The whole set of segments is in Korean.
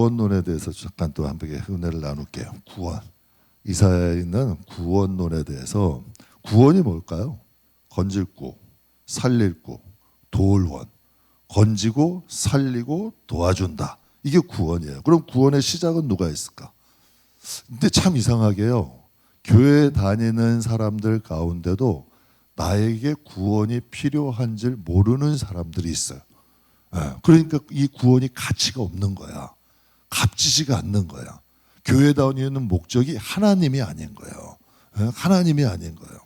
구원론에 대해서 잠깐 또 한번 은혜를 나눌게요. 구원. 이사야에 있는 구원론에 대해서 구원이 뭘까요? 건질 구, 살릴 구, 도울원. 건지고 살리고 도와준다. 이게 구원이에요. 그럼 구원의 시작은 누가 했을까? 근데 참 이상하게요. 교회 다니는 사람들 가운데도 나에게 구원이 필요한 줄 모르는 사람들이 있어요. 그러니까 이 구원이 가치가 없는 거야. 값지지가 않는 거야. 교회 다니는 목적이 하나님이 아닌 거예요. 하나님이 아닌 거예요.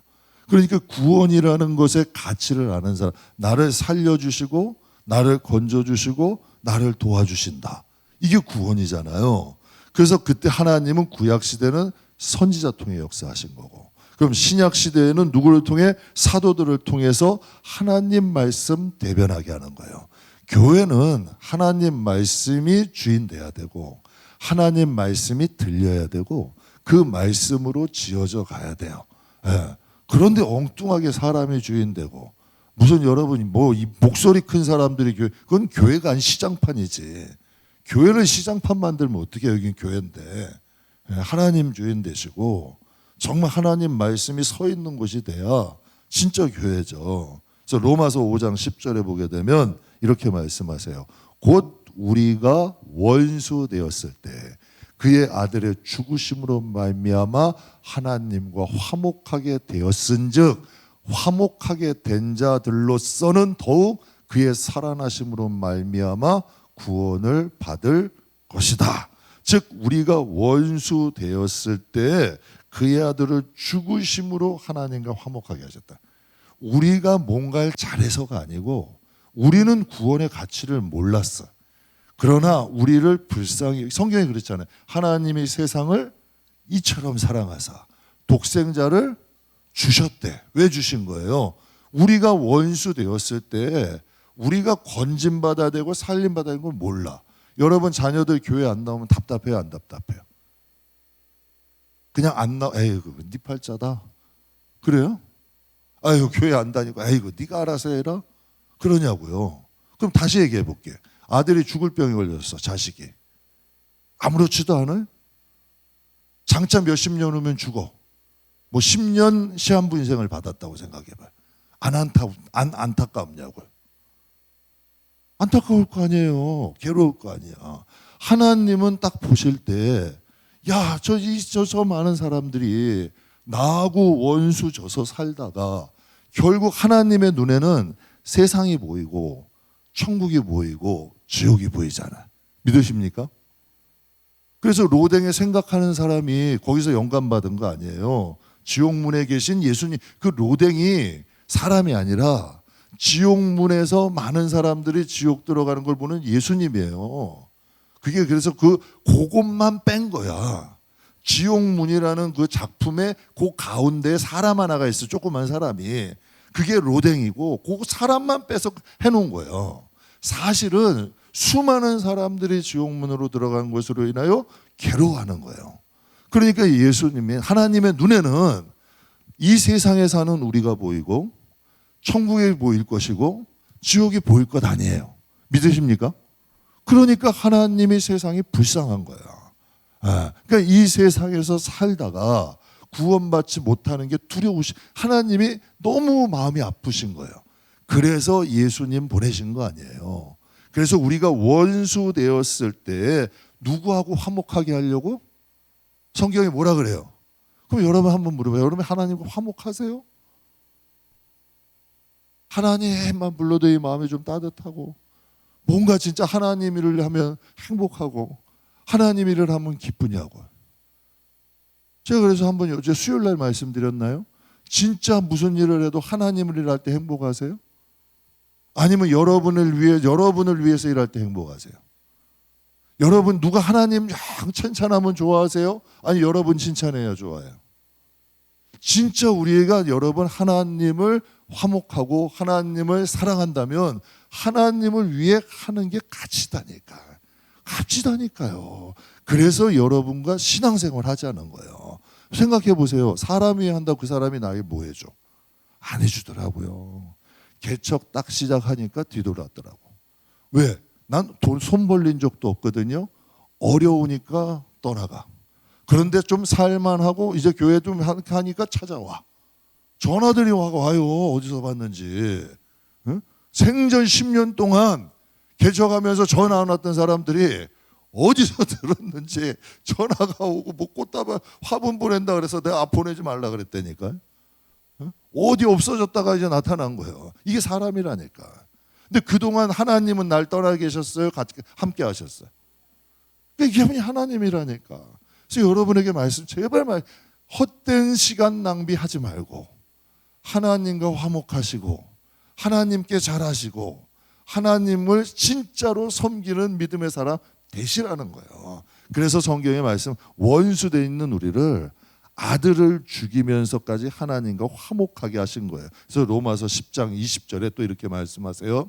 그러니까 구원이라는 것의 가치를 아는 사람, 나를 살려주시고 나를 건져주시고 나를 도와주신다. 이게 구원이잖아요. 그래서 그때 하나님은 구약시대는 선지자 통해 역사하신 거고, 그럼 신약시대에는 누구를 통해? 사도들을 통해서 하나님 말씀 대변하게 하는 거예요. 교회는 하나님 말씀이 주인 돼야 되고 하나님 말씀이 들려야 되고 그 말씀으로 지어져 가야 돼요. 그런데 엉뚱하게 사람이 주인 되고, 무슨 여러분이 이 목소리 큰 사람들이 교회, 그건 교회가 아닌 시장판이지. 교회를 시장판 만들면 어떻게, 여긴 교회인데. 하나님 주인 되시고 정말 하나님 말씀이 서 있는 곳이 돼야 진짜 교회죠. 그래서 로마서 5장 10절에 보게 되면 이렇게 말씀하세요. 곧 우리가 원수 되었을 때 그의 아들의 죽으심으로 말미암아 하나님과 화목하게 되었은즉 화목하게 된 자들로서는 더욱 그의 살아나심으로 말미암아 구원을 받을 것이다. 즉 우리가 원수 되었을 때 그의 아들을 죽으심으로 하나님과 화목하게 하셨다. 우리가 뭔가를 잘해서가 아니고 우리는 구원의 가치를 몰랐어. 그러나 우리를 불쌍히, 성경이 그랬잖아요. 하나님이 세상을 이처럼 사랑하사 독생자를 주셨대. 왜 주신 거예요? 우리가 원수 되었을 때 우리가 건진받아야 되고 살림받아야 되는 걸 몰라. 여러분 자녀들 교회 안 나오면 답답해요, 안 답답해요? 그냥 안 나와. 에이구, 네 팔자다. 그래요? 아이고, 교회 안 다니고, 아이고, 네가 알아서 해라. 그러냐고요. 그럼 다시 얘기해 볼게. 아들이 죽을 병에 걸렸어, 자식이. 아무렇지도 않아요? 장차 몇십 년 후면 죽어. 10년 시한부 인생을 받았다고 생각해봐요. 안타깝냐고요. 안타까울 거 아니에요. 괴로울 거 아니야. 하나님은 딱 보실 때, 야, 저 많은 사람들이 나하고 원수 져서 살다가 결국 하나님의 눈에는 세상이 보이고 천국이 보이고 지옥이 보이잖아요. 믿으십니까? 그래서 로댕에 생각하는 사람이 거기서 영감받은 거 아니에요. 지옥문에 계신 예수님, 그 로댕이 사람이 아니라 지옥문에서 많은 사람들이 지옥 들어가는 걸 보는 예수님이에요. 그게 그래서 그것만 뺀 거야. 지옥문이라는 그 작품의 그 가운데에 사람 하나가 있어, 조그만 사람이. 그게 로댕이고 그 사람만 빼서 해놓은 거예요. 사실은 수많은 사람들이 지옥문으로 들어간 것으로 인하여 괴로워하는 거예요. 그러니까 예수님이, 하나님의 눈에는 이 세상에 사는 우리가 보이고 천국이 보일 것이고 지옥이 보일 것 아니에요. 믿으십니까? 그러니까 하나님이 세상이 불쌍한 거야. 그러니까 이 세상에서 살다가 구원받지 못하는 게 두려우시, 하나님이 너무 마음이 아프신 거예요. 그래서 예수님 보내신 거 아니에요. 그래서 우리가 원수 되었을 때 누구하고 화목하게 하려고? 성경이 뭐라 그래요? 그럼 여러분 한번 물어봐요. 여러분 하나님과 화목하세요? 하나님만 불러도 이 마음이 좀 따뜻하고, 뭔가 진짜 하나님 일을 하면 행복하고 하나님 일을 하면 기쁘냐고요. 제가 그래서 한번 어제 수요일 날 말씀드렸나요? 진짜 무슨 일을 해도 하나님을 일할 때 행복하세요? 아니면 여러분을 위해서 일할 때 행복하세요? 여러분 누가 하나님 칭찬하면 좋아하세요? 아니 여러분 칭찬해야 좋아해요? 진짜 우리가 여러분 하나님을 화목하고 하나님을 사랑한다면 하나님을 위해 하는 게 값지다니까요. 그래서 여러분과 신앙생활 하자는 거예요. 생각해 보세요. 사람 위해 한다고 그 사람이 나에게 뭐 해줘? 안 해주더라고요. 개척 딱 시작하니까 뒤돌았더라고. 왜? 난 돈 손 벌린 적도 없거든요. 어려우니까 떠나가. 그런데 좀 살만하고 이제 교회 좀 하니까 찾아와. 전화들이 와요. 어디서 봤는지. 응? 생전 10년 동안 개척하면서 전화 안 왔던 사람들이 어디서 들었는지 전화가 오고 뭐 꽃다발 화분 보낸다 그래서 내가 보내지 말라 그랬다니까. 응? 어디 없어졌다가 이제 나타난 거예요. 이게 사람이라니까. 근데 그동안 하나님은 날 떠나 계셨어요? 같이 함께 하셨어요? 이게 하나님이라니까. 그래서 여러분에게 말씀 제발 헛된 시간 낭비하지 말고 하나님과 화목하시고 하나님께 잘하시고 하나님을 진짜로 섬기는 믿음의 사람 되시라는 거예요. 그래서 성경의 말씀 원수돼 있는 우리를 아들을 죽이면서까지 하나님과 화목하게 하신 거예요. 그래서 로마서 10장 20절에 또 이렇게 말씀하세요.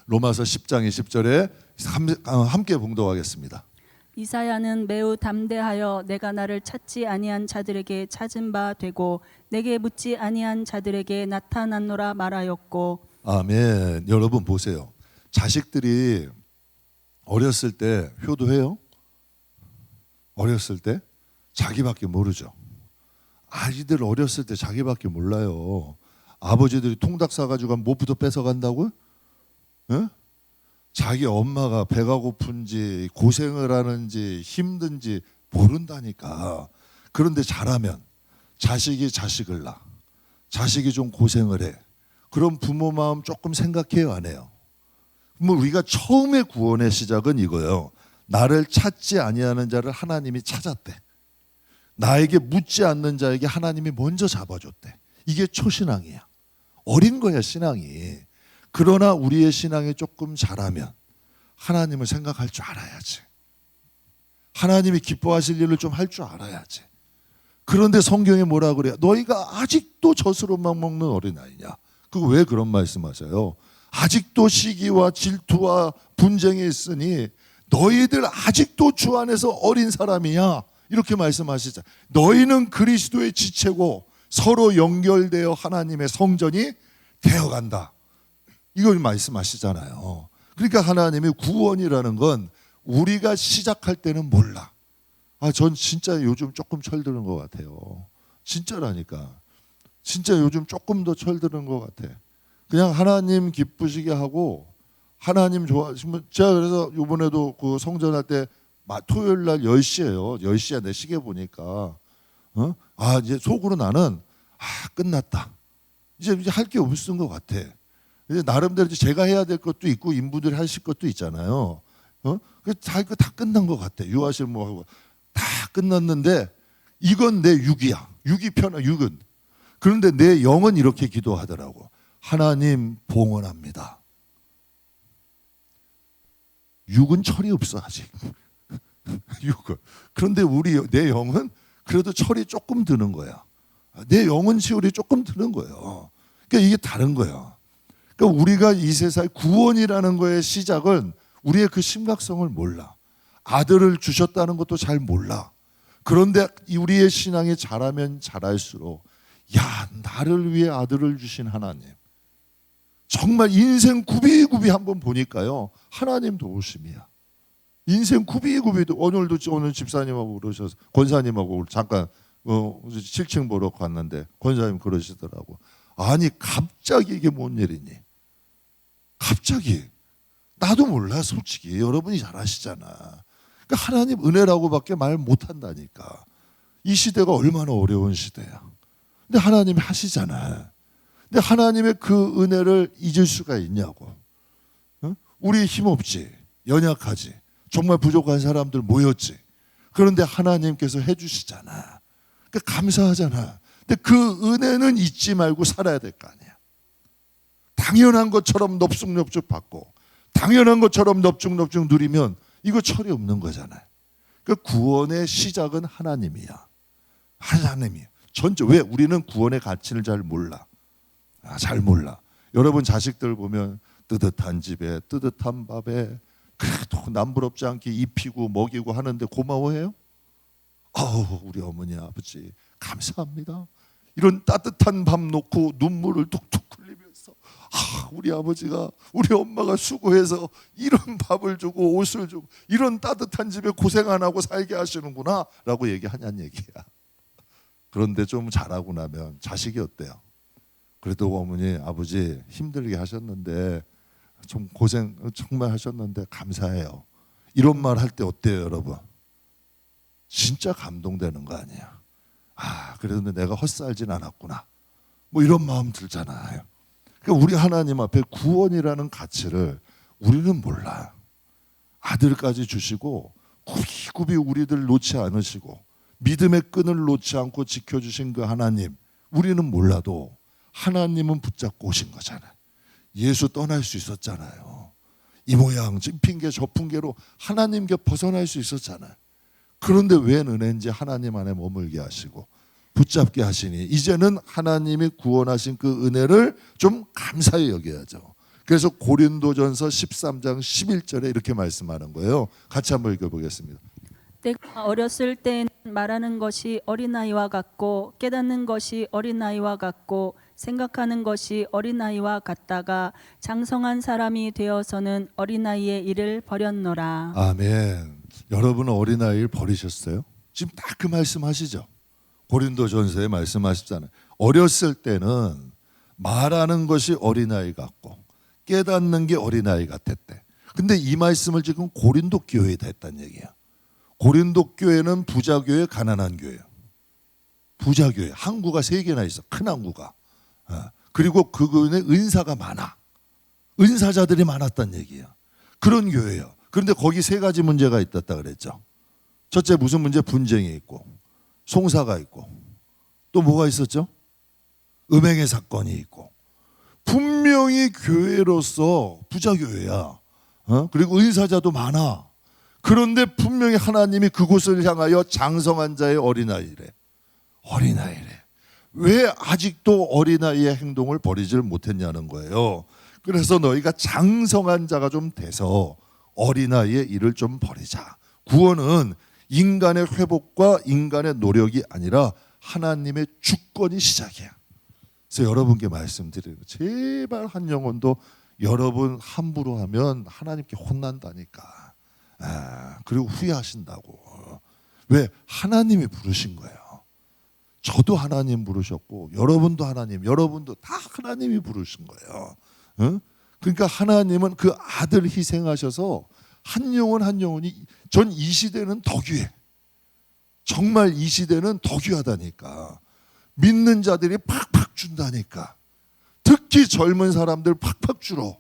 로마서 10장 20절에 함께 봉독하겠습니다. 이사야는 매우 담대하여 내가 나를 찾지 아니한 자들에게 찾은 바 되고 내게 묻지 아니한 자들에게 나타났노라 말하였고. 아멘. 여러분 보세요. 자식들이 어렸을 때 효도해요? 어렸을 때 자기밖에 모르죠. 아이들 어렸을 때 자기밖에 몰라요. 아버지들이 통닭 사가지고 못부터 뺏어간다고? 응? 자기 엄마가 배가 고픈지 고생을 하는지 힘든지 모른다니까. 그런데 잘하면 자식이 자식을 낳아. 자식이 좀 고생을 해. 그럼 부모 마음 조금 생각해요, 안 해요? 그럼 우리가 처음에 구원의 시작은 이거예요. 나를 찾지 아니하는 자를 하나님이 찾았대. 나에게 묻지 않는 자에게 하나님이 먼저 잡아줬대. 이게 초신앙이야. 어린 거야, 신앙이. 그러나 우리의 신앙이 조금 자라면 하나님을 생각할 줄 알아야지. 하나님이 기뻐하실 일을 좀 할 줄 알아야지. 그런데 성경이 뭐라 그래요? 너희가 아직도 젖으로만 먹는 어린아이냐? 그거 왜 그런 말씀하셔요? 아직도 시기와 질투와 분쟁이 있으니 너희들 아직도 주 안에서 어린 사람이야. 이렇게 말씀하시자. 너희는 그리스도의 지체고 서로 연결되어 하나님의 성전이 되어간다. 이걸 말씀하시잖아요. 그러니까 하나님의 구원이라는 건 우리가 시작할 때는 몰라. 전 진짜 요즘 조금 철드는 것 같아요. 진짜라니까. 진짜 요즘 조금 더 철드는 것 같아. 그냥 하나님 기쁘시게 하고 하나님 좋아하시면 제가 그래서 이번에도 그 성전할 때 토요일 날 10시예요. 10시야 내 시계 보니까. 이제 속으로 나는 끝났다. 이제 할 게 없는 것 같아. 이제 나름대로 제가 해야 될 것도 있고 인부들이 하실 것도 있잖아요. 다 끝난 것 같아. 유아실 뭐 하고 다 끝났는데 이건 내 육이야. 육이 편하 육은. 그런데 내 영은 이렇게 기도하더라고. 하나님 봉헌합니다. 육은 철이 없어 아직. 육은. 그런데 내 영은 그래도 철이 조금 드는 거야. 내 영은 시월이 조금 드는 거예요. 그러니까 이게 다른 거야. 그러니까 우리가 이 세상 구원이라는 거의 시작은 우리의 그 심각성을 몰라. 아들을 주셨다는 것도 잘 몰라. 그런데 우리의 신앙이 자라면 자랄수록 나를 위해 아들을 주신 하나님. 정말 인생 굽이굽이 한번 보니까요. 하나님 도우심이야. 인생 굽이굽이도 오늘 집사님하고 그러셔서 권사님하고 잠깐 7층 보러 갔는데 권사님 그러시더라고. 아니 갑자기 이게 뭔 일이니? 갑자기 나도 몰라 솔직히 여러분이 잘 아시잖아. 그러니까 하나님 은혜라고밖에 말 못한다니까. 이 시대가 얼마나 어려운 시대야. 근데 하나님이 하시잖아. 근데 하나님의 그 은혜를 잊을 수가 있냐고. 우리 힘없지, 연약하지, 정말 부족한 사람들 모였지. 그런데 하나님께서 해주시잖아. 그러니까 감사하잖아. 근데 그 은혜는 잊지 말고 살아야 될 거 아니야. 당연한 것처럼 넙죽넙죽 받고 당연한 것처럼 넙죽넙죽 누리면 이거 철이 없는 거잖아요. 그 구원의 시작은 하나님이야. 하나님이야. 왜 우리는 구원의 가치를 잘 몰라. 잘 몰라. 여러분 자식들 보면 뜨뜻한 집에 뜨뜻한 밥에 그래도 남부럽지 않게 입히고 먹이고 하는데 고마워해요? 우리 어머니 아버지 감사합니다. 이런 따뜻한 밥 놓고 눈물을 뚝뚝 흘리면서 있어. 우리 아버지가 우리 엄마가 수고해서 이런 밥을 주고 옷을 주고 이런 따뜻한 집에 고생 안 하고 살게 하시는구나 라고 얘기하냐는 얘기야. 그런데 좀 자라고 나면 자식이 어때요? 그래도 어머니 아버지 힘들게 하셨는데 좀 고생 정말 하셨는데 감사해요. 이런 말 할 때 어때요 여러분? 진짜 감동되는 거 아니야. 그래도 내가 헛살진 않았구나. 뭐 이런 마음 들잖아요. 그러니까 우리 하나님 앞에 구원이라는 가치를 우리는 몰라요. 아들까지 주시고 굽이굽이 우리들 놓지 않으시고 믿음의 끈을 놓지 않고 지켜주신 그 하나님, 우리는 몰라도 하나님은 붙잡고 오신 거잖아요. 예수 떠날 수 있었잖아요. 이 모양 저 핑계 저 핑계로 하나님께 벗어날 수 있었잖아요. 그런데 웬 은혜인지 하나님 안에 머물게 하시고 붙잡게 하시니 이제는 하나님이 구원하신 그 은혜를 좀 감사히 여겨야죠. 그래서 고린도전서 13장 11절에 이렇게 말씀하는 거예요. 같이 한번 읽어보겠습니다. 내가 어렸을 땐 말하는 것이 어린아이와 같고 깨닫는 것이 어린아이와 같고 생각하는 것이 어린아이와 같다가 장성한 사람이 되어서는 어린아이의 일을 버렸노라. 아멘. 여러분은 어린아이를 버리셨어요? 지금 딱 그 말씀하시죠. 고린도전서에 말씀하시잖아요. 어렸을 때는 말하는 것이 어린아이 같고 깨닫는 게 어린아이 같았대. 근데 이 말씀을 지금 고린도 교회에다 했다는 얘기야. 고린도 교회는 부자 교회, 가난한 교회예요. 부자 교회, 항구가 3개나 있어. 큰 항구가. 그리고 그 교회에 은사가 많아. 은사자들이 많았다는 얘기야. 그런 교회예요. 그런데 거기 3가지 문제가 있었다 그랬죠. 첫째 무슨 문제? 분쟁이 있고 송사가 있고 또 뭐가 있었죠? 음행의 사건이 있고. 분명히 교회로서 부자 교회야. 그리고 은사자도 많아. 그런데 분명히 하나님이 그곳을 향하여 장성한 자의 어린아이래. 어린아이래. 왜 아직도 어린아이의 행동을 버리질 못했냐는 거예요. 그래서 너희가 장성한 자가 좀 돼서 어린아이의 일을 좀 버리자. 구원은 인간의 회복과 인간의 노력이 아니라 하나님의 주권이 시작이야. 그래서 여러분께 말씀드리는 거, 제발 한 영혼도 여러분 함부로 하면 하나님께 혼난다니까. 그리고 후회하신다고. 왜? 하나님이 부르신 거예요. 저도 하나님 부르셨고 여러분도 하나님, 여러분도 다 하나님이 부르신 거예요. 그러니까 하나님은 그 아들 희생하셔서 한 영혼 한 영혼이, 전 이 시대는 더 귀해. 정말 이 시대는 더 귀하다니까. 믿는 자들이 팍팍 준다니까. 특히 젊은 사람들 팍팍 줄어.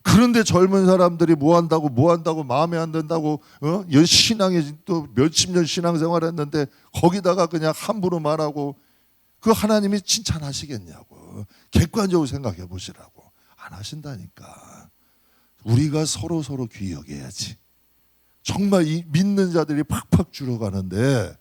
그런데 젊은 사람들이 뭐 한다고 마음에 안 든다고 신앙에 또 몇십 년 신앙생활 했는데 거기다가 그냥 함부로 말하고, 그 하나님이 칭찬하시겠냐고. 객관적으로 생각해 보시라고. 안 하신다니까. 우리가 서로 귀히 여겨야지. 정말 이 믿는 자들이 팍팍 줄어가는데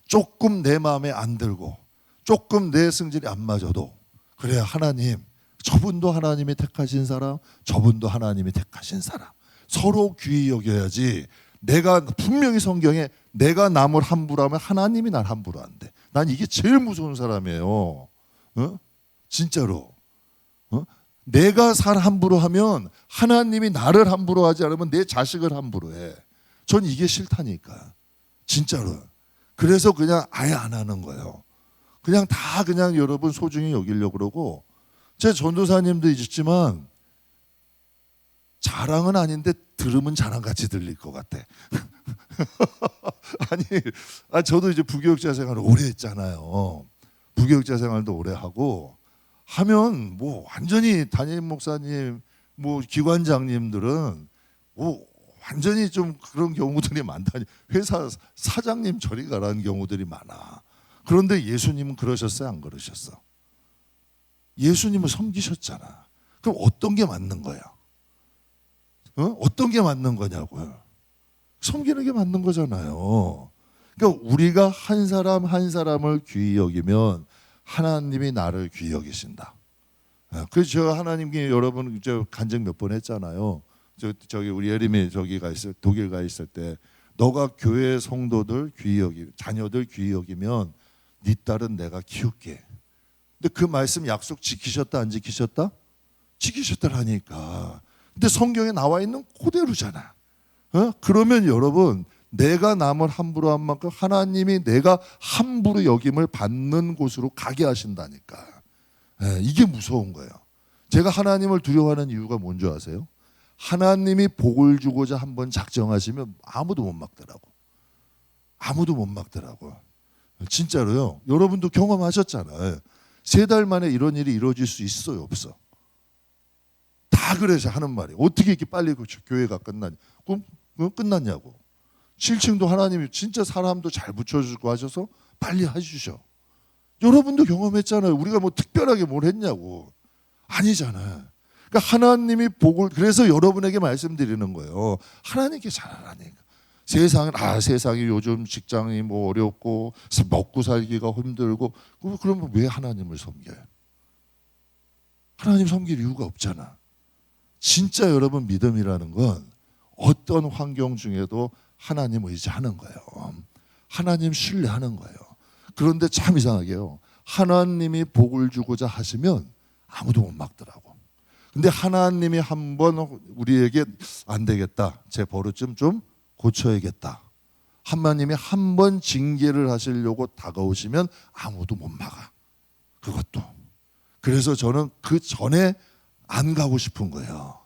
조금 내 마음에 안 들고 조금 내 성질이 안 맞아도, 그래야 하나님, 저분도 하나님이 택하신 사람, 저분도 하나님이 택하신 사람, 서로 귀히 여겨야지. 내가 분명히 성경에 내가 남을 함부로 하면 하나님이 날 함부로 한대. 난 이게 제일 무서운 사람이에요. 진짜로. 내가 살 함부로 하면 하나님이 나를 함부로 하지 않으면 내 자식을 함부로 해. 전 이게 싫다니까. 진짜로. 그래서 그냥 아예 안 하는 거예요. 그냥 다 그냥 여러분 소중히 여기려고 그러고. 제 전도사님도 있지만 자랑은 아닌데 들으면 자랑같이 들릴 것 같아. 아니, 저도 이제 부교육자 생활을 오래 했잖아요. 부교육자 생활도 오래 하고 하면 뭐 완전히 담임 목사님, 뭐 기관장님들은 뭐 완전히 좀 그런 경우들이 많다니. 회사 사장님 저리 가라는 경우들이 많아. 그런데 예수님은 그러셨어요? 안 그러셨어? 예수님을 섬기셨잖아. 그럼 어떤 게 맞는 거야? 어떤 게 맞는 거냐고요? 섬기는 게 맞는 거잖아요. 그러니까 우리가 한 사람 한 사람을 귀히 여기면 하나님이 나를 귀히 여기신다. 그래서 제가 하나님께 여러분 간증 몇 번 했잖아요. 저기 우리 예림이 독일 가 있을 때, 너가 교회 성도들 귀히 여기, 자녀들 귀히 여기면 네 딸은 내가 키울게. 근데 그 말씀 약속 지키셨다 안 지키셨다? 지키셨더라니까. 근데 성경에 나와 있는 그대로잖아. 그러면 여러분, 내가 남을 함부로 한 만큼 하나님이 내가 함부로 여김을 받는 곳으로 가게 하신다니까. 이게 무서운 거예요. 제가 하나님을 두려워하는 이유가 뭔지 아세요? 하나님이 복을 주고자 한번 작정하시면 아무도 못 막더라고. 아무도 못 막더라고. 진짜로요. 여러분도 경험하셨잖아요. 3달 만에 이런 일이 이루어질 수 있어요, 없어? 다 그래서 하는 말이 어떻게 이렇게 빨리 교회가 끝나냐? 그럼 끝났냐고. 7층도 하나님이 진짜 사람도 잘 붙여주고 하셔서 빨리 해주셔. 여러분도 경험했잖아요. 우리가 뭐 특별하게 뭘 했냐고. 아니잖아요. 그러니까 하나님이 복을, 그래서 여러분에게 말씀드리는 거예요. 하나님께 잘하라니까. 세상이 요즘 직장이 뭐 어렵고 먹고 살기가 힘들고, 그러면 왜 하나님을 섬겨요? 하나님 섬길 이유가 없잖아. 진짜 여러분, 믿음이라는 건 어떤 환경 중에도 하나님 의지하는 거예요. 하나님 신뢰하는 거예요. 그런데 참 이상하게요. 하나님이 복을 주고자 하시면 아무도 못 막더라고. 근데 하나님이 한번 우리에게 안 되겠다, 제 버릇 좀 고쳐야겠다, 하나님이 한번 징계를 하시려고 다가오시면 아무도 못 막아. 그것도. 그래서 저는 그 전에 안 가고 싶은 거예요.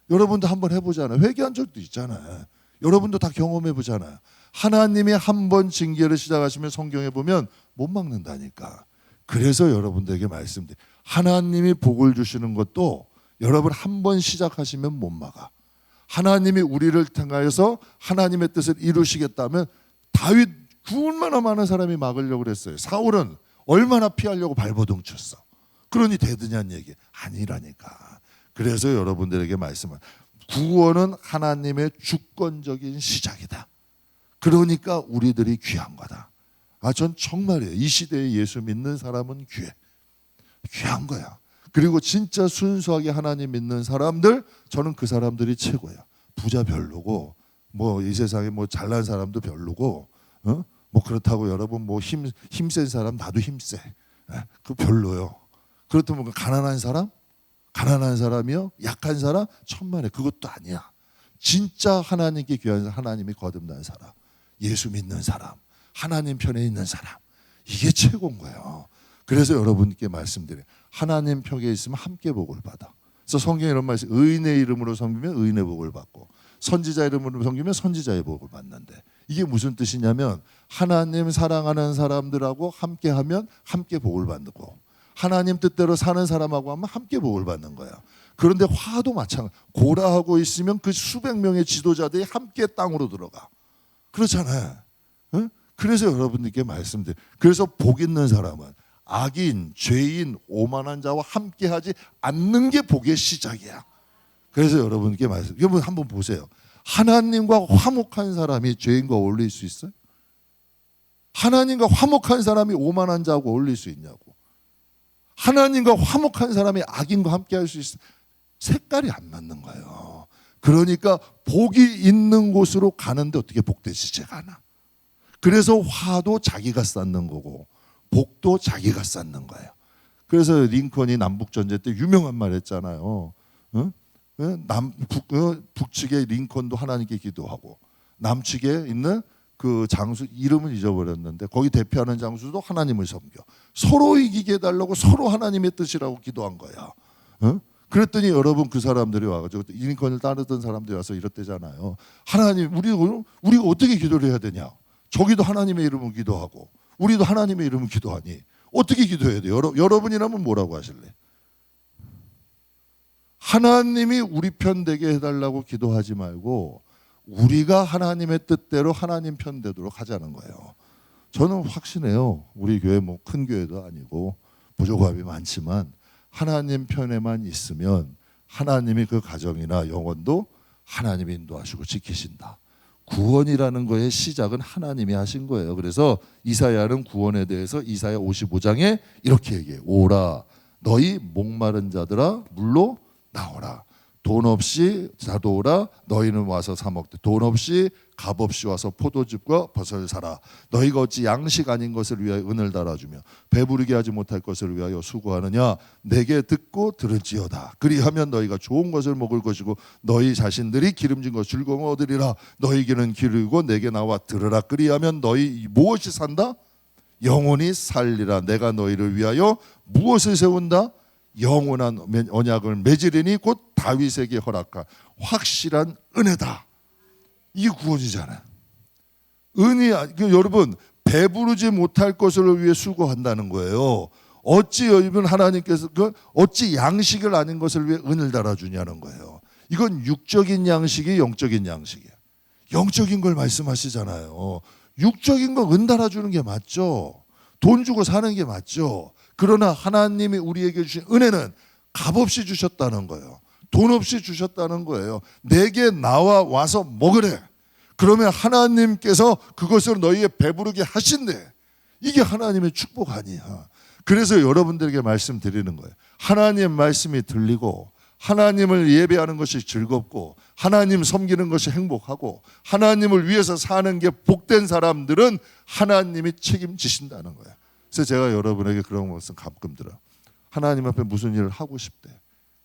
여러분도 한번 해보잖아요. 회개한 적도 있잖아요. 여러분도 다 경험해보잖아요. 하나님이 한번 징계를 시작하시면 성경에 보면 못 막는다니까. 그래서 여러분들에게 말씀드려요. 하나님이 복을 주시는 것도 여러분 한번 시작하시면 못 막아. 하나님이 우리를 통하여서 하나님의 뜻을 이루시겠다면, 다윗 얼마나 많은 사람이 막으려고 그랬어요. 사울은 얼마나 피하려고 발버둥 쳤어. 그러니 되느냐는 얘기 아니라니까. 그래서 여러분들에게 말씀을, 구원은 하나님의 주권적인 시작이다. 그러니까 우리들이 귀한 거다. 전 정말이에요. 이 시대에 예수 믿는 사람은 귀한 거야. 그리고 진짜 순수하게 하나님 믿는 사람들, 저는 그 사람들이 최고야. 부자 별로고, 뭐 이 세상에 뭐 잘난 사람도 별로고, 뭐 그렇다고 여러분 뭐 힘센 사람, 나도 힘세, 그 별로요. 그렇다면 가난한 사람이요, 약한 사람, 천만에 그것도 아니야. 진짜 하나님께 귀한 사람, 하나님이 거듭난 사람, 예수 믿는 사람, 하나님 편에 있는 사람, 이게 최고인 거예요. 그래서 여러분께 말씀드려요. 하나님 편에 있으면 함께 복을 받아. 그래서 성경에 이런 말씀, 의인의 이름으로 섬기면 의인의 복을 받고, 선지자 이름으로 섬기면 선지자의 복을 받는데, 이게 무슨 뜻이냐면 하나님 사랑하는 사람들하고 함께하면 함께 복을 받고, 하나님 뜻대로 사는 사람하고 하면 함께 복을 받는 거야. 그런데 화도 마찬가지. 고라하고 있으면 그 수백 명의 지도자들이 함께 땅으로 들어가. 그렇잖아요. 그래서 여러분들께 말씀드려요. 그래서 복 있는 사람은 악인, 죄인, 오만한 자와 함께하지 않는 게 복의 시작이야. 그래서 여러분께 말씀, 여러분 한번 보세요. 하나님과 화목한 사람이 죄인과 어울릴 수 있어요? 하나님과 화목한 사람이 오만한 자하고 어울릴 수 있냐고. 하나님과 화목한 사람이 악인과 함께할 수 있어요? 색깔이 안 맞는 거예요. 그러니까 복이 있는 곳으로 가는데 어떻게 복되지가 않아. 그래서 화도 자기가 쌓는 거고 복도 자기가 쌓는 거예요. 그래서 링컨이 남북전쟁 때 유명한 말 했잖아요. 북측의 링컨도 하나님께 기도하고, 남측에 있는 그 장수 이름을 잊어버렸는데 거기 대표하는 장수도 하나님을 섬겨. 서로 이기게 해달라고 서로 하나님의 뜻이라고 기도한 거야. 그랬더니 여러분, 그 사람들이 와가지고 링컨을 따르던 사람들이 와서 이랬대잖아요. 하나님, 우리가 어떻게 기도를 해야 되냐? 저기도 하나님의 이름을 기도하고 우리도 하나님의 이름을 기도하니 어떻게 기도해야 돼요? 여러분이라면 뭐라고 하실래? 하나님이 우리 편 되게 해달라고 기도하지 말고 우리가 하나님의 뜻대로 하나님 편 되도록 하자는 거예요. 저는 확신해요. 우리 교회 뭐 큰 교회도 아니고 부족함이 많지만 하나님 편에만 있으면 하나님이 그 가정이나 영혼도 하나님이 인도하시고 지키신다. 구원이라는 거의 시작은 하나님이 하신 거예요. 그래서 이사야는 구원에 대해서 이사야 55장에 이렇게 얘기해요. 오라, 너희 목마른 자들아 물로 나오라. 돈 없이 자도라 너희는 와서 사 먹되 돈 없이 값 없이 와서 포도즙과 버섯을 사라. 너희가 어찌 양식 아닌 것을 위하여 은을 달아주며 배부르게 하지 못할 것을 위하여 수고하느냐. 내게 듣고 들을지어다. 그리하면 너희가 좋은 것을 먹을 것이고 너희 자신들이 기름진 것 즐거움을 얻으리라. 너희에게는 기르고 내게 나와 들으라. 그리하면 너희 무엇이 산다? 영원히 살리라. 내가 너희를 위하여 무엇을 세운다? 영원한 언약을 맺으리니 곧 다윗에게 허락한 확실한 은혜다. 이게 구원이잖아요. 여러분 배부르지 못할 것을 위해 수고한다는 거예요. 어찌 여러분 하나님께서 어찌 양식을 아닌 것을 위해 은을 달아주냐는 거예요. 이건 육적인 양식이 영적인 양식이에요. 영적인 걸 말씀하시잖아요. 육적인 거 은 달아주는 게 맞죠. 돈 주고 사는 게 맞죠. 그러나 하나님이 우리에게 주신 은혜는 값없이 주셨다는 거예요. 돈 없이 주셨다는 거예요. 내게 나와 와서 먹으래. 그러면 하나님께서 그것을 너희에 배부르게 하신대. 이게 하나님의 축복 아니야. 그래서 여러분들에게 말씀드리는 거예요. 하나님 말씀이 들리고 하나님을 예배하는 것이 즐겁고 하나님 섬기는 것이 행복하고 하나님을 위해서 사는 게 복된 사람들은 하나님이 책임지신다는 거예요. 그래서 제가 여러분에게 그런 것은 가끔 들어요. 하나님 앞에 무슨 일을 하고 싶대.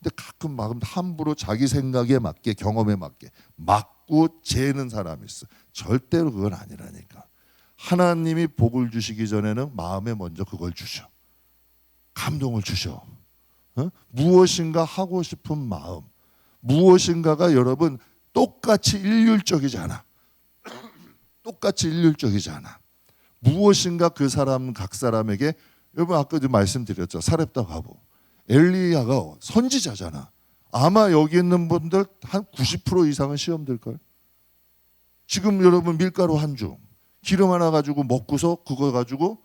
근데 가끔 함부로 자기 생각에 맞게 경험에 맞게 맞고 재는 사람이 있어. 절대로 그건 아니라니까. 하나님이 복을 주시기 전에는 마음에 먼저 그걸 주셔. 감동을 주셔. 무엇인가 하고 싶은 마음, 무엇인가가 여러분 똑같이 일률적이지 않아. 똑같이 일률적이지 않아. 무엇인가 그 사람 각 사람에게 여러분 아까도 말씀드렸죠. 사렙다 과부 엘리야가 선지자잖아. 아마 여기 있는 분들 한 90% 이상은 시험 들걸. 지금 여러분 밀가루 한 줌 기름 하나 가지고 먹고서 그거 가지고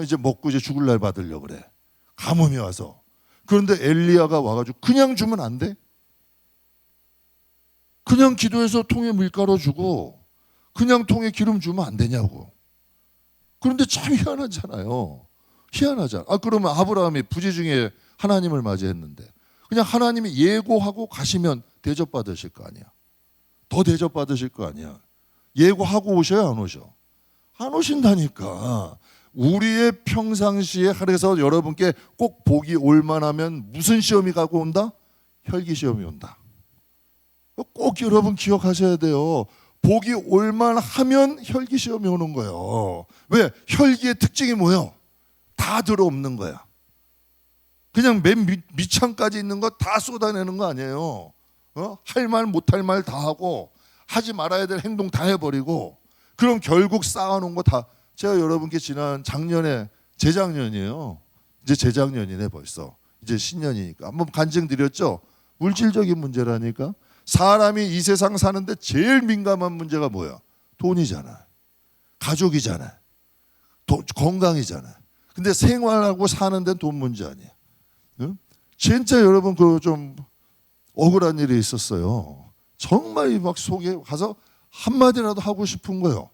이제 먹고 이제 죽을 날 받으려고 그래. 가뭄이 와서. 그런데 엘리야가 와가지고 그냥 주면 안 돼? 그냥 기도해서 통에 밀가루 주고 그냥 통에 기름 주면 안 되냐고. 그런데 참 희한하잖아요. 희한하잖아. 그러면 아브라함이 부재 중에 하나님을 맞이했는데 그냥 하나님이 예고하고 가시면 대접받으실 거 아니야. 더 대접받으실 거 아니야. 예고하고 오셔야 안 오셔? 안 오신다니까. 우리의 평상시에 그래서 여러분께 꼭 복이 올만하면 무슨 시험이 가고 온다? 혈기 시험이 온다. 꼭 여러분 기억하셔야 돼요. 복이 올만하면 혈기 시험이 오는 거예요. 왜? 혈기의 특징이 뭐예요? 다 들어없는 거야. 그냥 맨 밑창까지 있는 거 다 쏟아내는 거 아니에요. 할 말 못할 말 다 하고 하지 말아야 될 행동 다 해버리고 그럼 결국 쌓아놓은 거 다. 제가 여러분께 지난 작년에 재작년이에요. 이제 재작년이네 벌써. 이제 신년이니까 한번 간증 드렸죠. 물질적인 문제라니까. 사람이 이 세상 사는데 제일 민감한 문제가 뭐야? 돈이잖아. 가족이잖아. 건강이잖아. 근데 생활하고 사는 데는 돈 문제 아니야. 응? 진짜 여러분 그 좀 억울한 일이 있었어요. 정말 막 속에 가서 한마디라도 하고 싶은 거예요.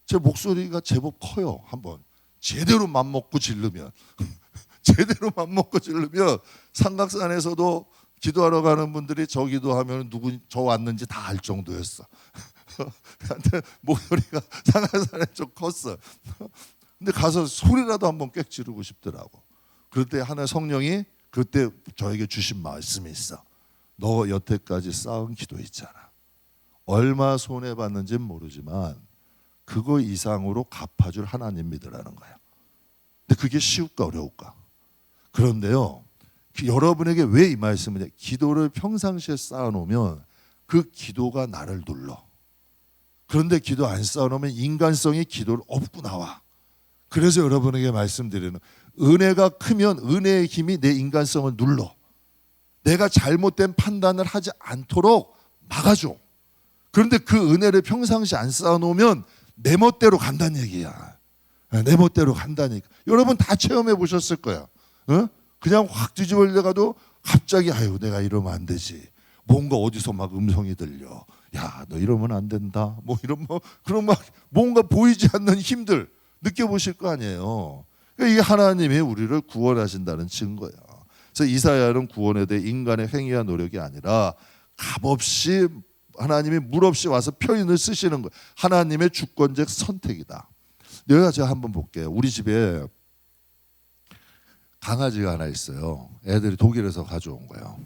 제 목소리가 제법 커요. 한번 제대로 맘먹고 지르면 제대로 맘먹고 지르면 삼각산에서도 기도하러 가는 분들이 저 기도하면 누구 저 왔는지 다 알 정도였어. 목소리가 삼각산에 좀 컸어. 근데 가서 소리라도 한번 꽥 지르고 싶더라고. 그럴 때 하나 성령이 그때 저에게 주신 말씀이 있어. 너 여태까지 쌓은 기도 있잖아. 얼마 손해봤는지는 모르지만 그거 이상으로 갚아줄 하나님 믿으라는 거야. 근데 그게 쉬울까 어려울까? 그런데요. 여러분에게 왜 이 말씀을 기도를 평상시에 쌓아놓으면 그 기도가 나를 눌러. 그런데 기도 안 쌓아놓으면 인간성이 기도를 업고 나와. 그래서 여러분에게 말씀드리는 은혜가 크면 은혜의 힘이 내 인간성을 눌러. 내가 잘못된 판단을 하지 않도록 막아줘. 그런데 그 은혜를 평상시에 안 쌓아놓으면 내 멋대로 간다는 얘기야. 내 멋대로 간다니까. 여러분 다 체험해 보셨을 거야. 그냥 확 뒤집어려가도 갑자기 아유 내가 이러면 안 되지. 뭔가 어디서 막 음성이 들려. 야 너 이러면 안 된다. 뭐 이런 그런 막 뭔가 보이지 않는 힘들 느껴보실 거 아니에요. 그러니까 이게 하나님이 우리를 구원하신다는 증거야. 그래서 그래서 이사야는 구원에 대해 인간의 행위와 노력이 아니라 값없이 하나님이 물 없이 와서 표현을 쓰시는 거예요. 하나님의 주권적 선택이다. 제가 한번 볼게요. 우리 집에 강아지가 하나 있어요. 애들이 독일에서 가져온 거예요.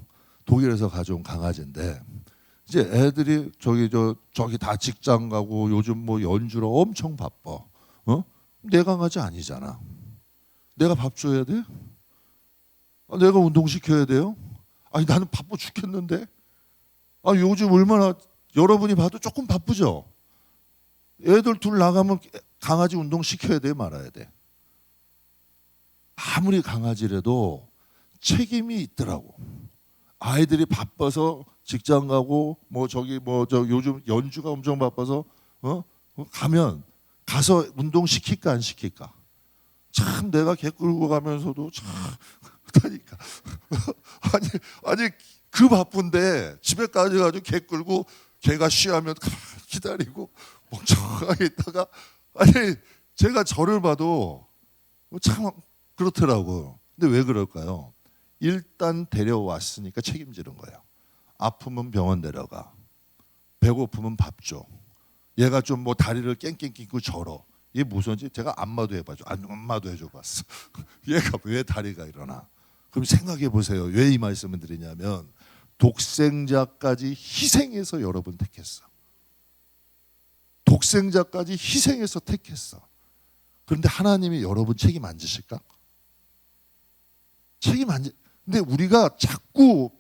독일에서 가져온 강아지인데 이제 애들이 저기 다 직장 가고 요즘 뭐 연주로 엄청 바빠. 내 강아지 아니잖아. 내가 밥 줘야 돼? 내가 운동시켜야 돼요? 아니 나는 바빠 죽겠는데. 요즘 얼마나 여러분이 봐도 조금 바쁘죠? 애들 둘 나가면 강아지 운동시켜야 돼 말아야 돼? 아무리 강아지라도 책임이 있더라고. 아이들이 바빠서 직장 가고 저 요즘 연주가 엄청 바빠서 가면 가서 운동 시킬까 안 시킬까? 참 내가 개 끌고 가면서도 참 그러니까 아니 그 바쁜데 집에까지 가지고 개 끌고 개가 쉬하면 기다리고 멍청하게 있다가 아니 제가 저를 봐도 참 그렇더라고요. 근데 왜 그럴까요? 일단 데려왔으니까 책임지는 거예요. 아프면 병원 데려가. 배고프면 밥 줘. 얘가 좀 뭐 다리를 깽깽 끼고 절어. 얘 무슨지 제가 안마도 해봐줘. 안마도 해줘봤어. 얘가 왜 다리가 일어나? 그럼 생각해 보세요. 왜 이 말씀을 드리냐면 독생자까지 희생해서 여러분 택했어. 독생자까지 희생해서 택했어. 그런데 하나님이 여러분 책임 안 지실까? 책임 안 지. 근데 우리가 자꾸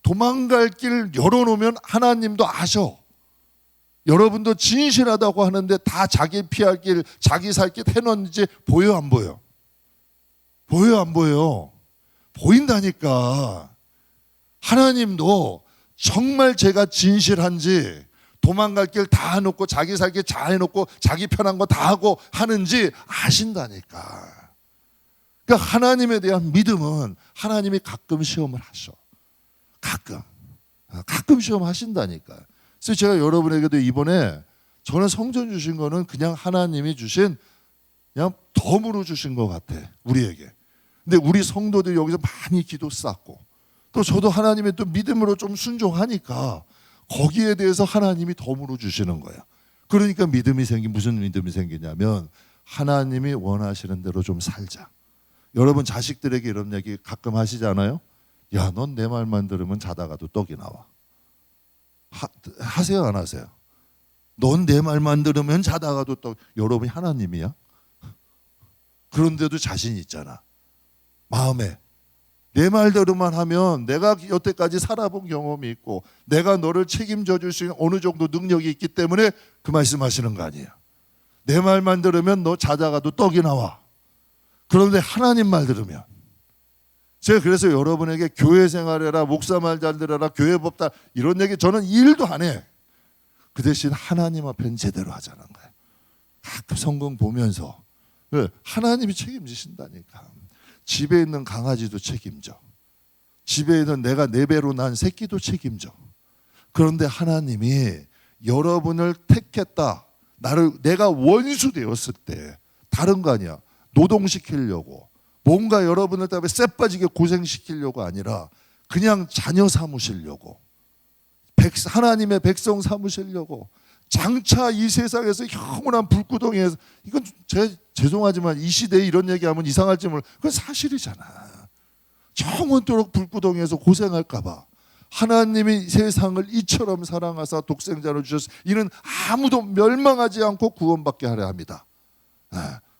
도망갈 길 열어놓으면 하나님도 아셔. 여러분도 진실하다고 하는데 다 자기 피할 길, 자기 살 길 해놓는지 보여 안 보여? 보여 안 보여? 보인다니까. 하나님도 정말 제가 진실한지 도망갈 길 다 해놓고 자기 살 길 잘 해놓고 자기 편한 거 다 하고 하는지 아신다니까. 그러니까 하나님에 대한 믿음은 하나님이 가끔 시험을 하셔. 가끔 시험 하신다니까. 그래서 제가 여러분에게도 이번에 저는 성전 주신 거는 그냥 하나님이 주신 그냥 덤으로 주신 것 같아. 우리에게. 근데 우리 성도들이 여기서 많이 기도 쌓고 또 저도 하나님의 또 믿음으로 좀 순종하니까 거기에 대해서 하나님이 덤으로 주시는 거예요. 그러니까 무슨 믿음이 생기냐면 하나님이 원하시는 대로 좀 살자. 여러분 자식들에게 이런 얘기 가끔 하시잖아요. 야, 넌 내 말만 들으면 자다가도 떡이 나와. 하세요 안 하세요? 넌 내 말만 들으면 자다가도 떡. 여러분이 하나님이야? 그런데도 자신 있잖아. 마음에. 내 말대로만 하면 내가 여태까지 살아본 경험이 있고 내가 너를 책임져 줄 수 있는 어느 정도 능력이 있기 때문에 그 말씀하시는 거 아니에요. 내 말만 들으면 너 자다가도 떡이 나와. 그런데 하나님 말 들으면 제가 그래서 여러분에게 교회 생활해라, 목사 말 잘 들어라, 교회 법다 이런 얘기 저는 일도 안 해. 그 대신 하나님 앞에는 제대로 하자는 거예요. 가끔 성경 보면서 하나님이 책임지신다니까. 집에 있는 강아지도 책임져. 집에 있는 내가 네 배로 난 새끼도 책임져. 그런데 하나님이 여러분을 택했다. 내가 원수 되었을 때 다른 거 아니야. 노동시키려고 뭔가 여러분을 때문에 쎄빠지게 고생시키려고 아니라 그냥 자녀 삼으시려고 하나님의 백성 삼으시려고 장차 이 세상에서 영원한 불구덩이에서 이건 죄송하지만 이 시대에 이런 얘기하면 이상할지 몰라. 그건 사실이잖아. 영원토록 불구덩이에서 고생할까 봐 하나님이 세상을 이처럼 사랑하사 독생자를 주셔서 이는 아무도 멸망하지 않고 구원받게 하려 합니다.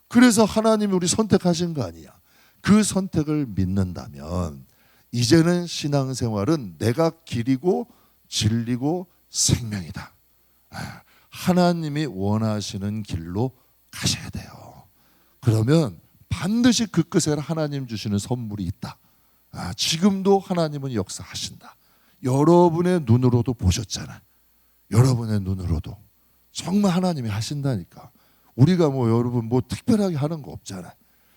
그래서 하나님이 우리 선택하신 거 아니야. 그 선택을 믿는다면 이제는 신앙생활은 내가 길이고 진리고 생명이다. 하나님이 원하시는 길로 가셔야 돼요. 그러면 반드시 그 끝에 하나님 주시는 선물이 있다. 지금도 하나님은 역사하신다. 여러분의 눈으로도 보셨잖아. 여러분의 눈으로도 정말 하나님이 하신다니까. 우리가 여러분 특별하게 하는 거 없잖아.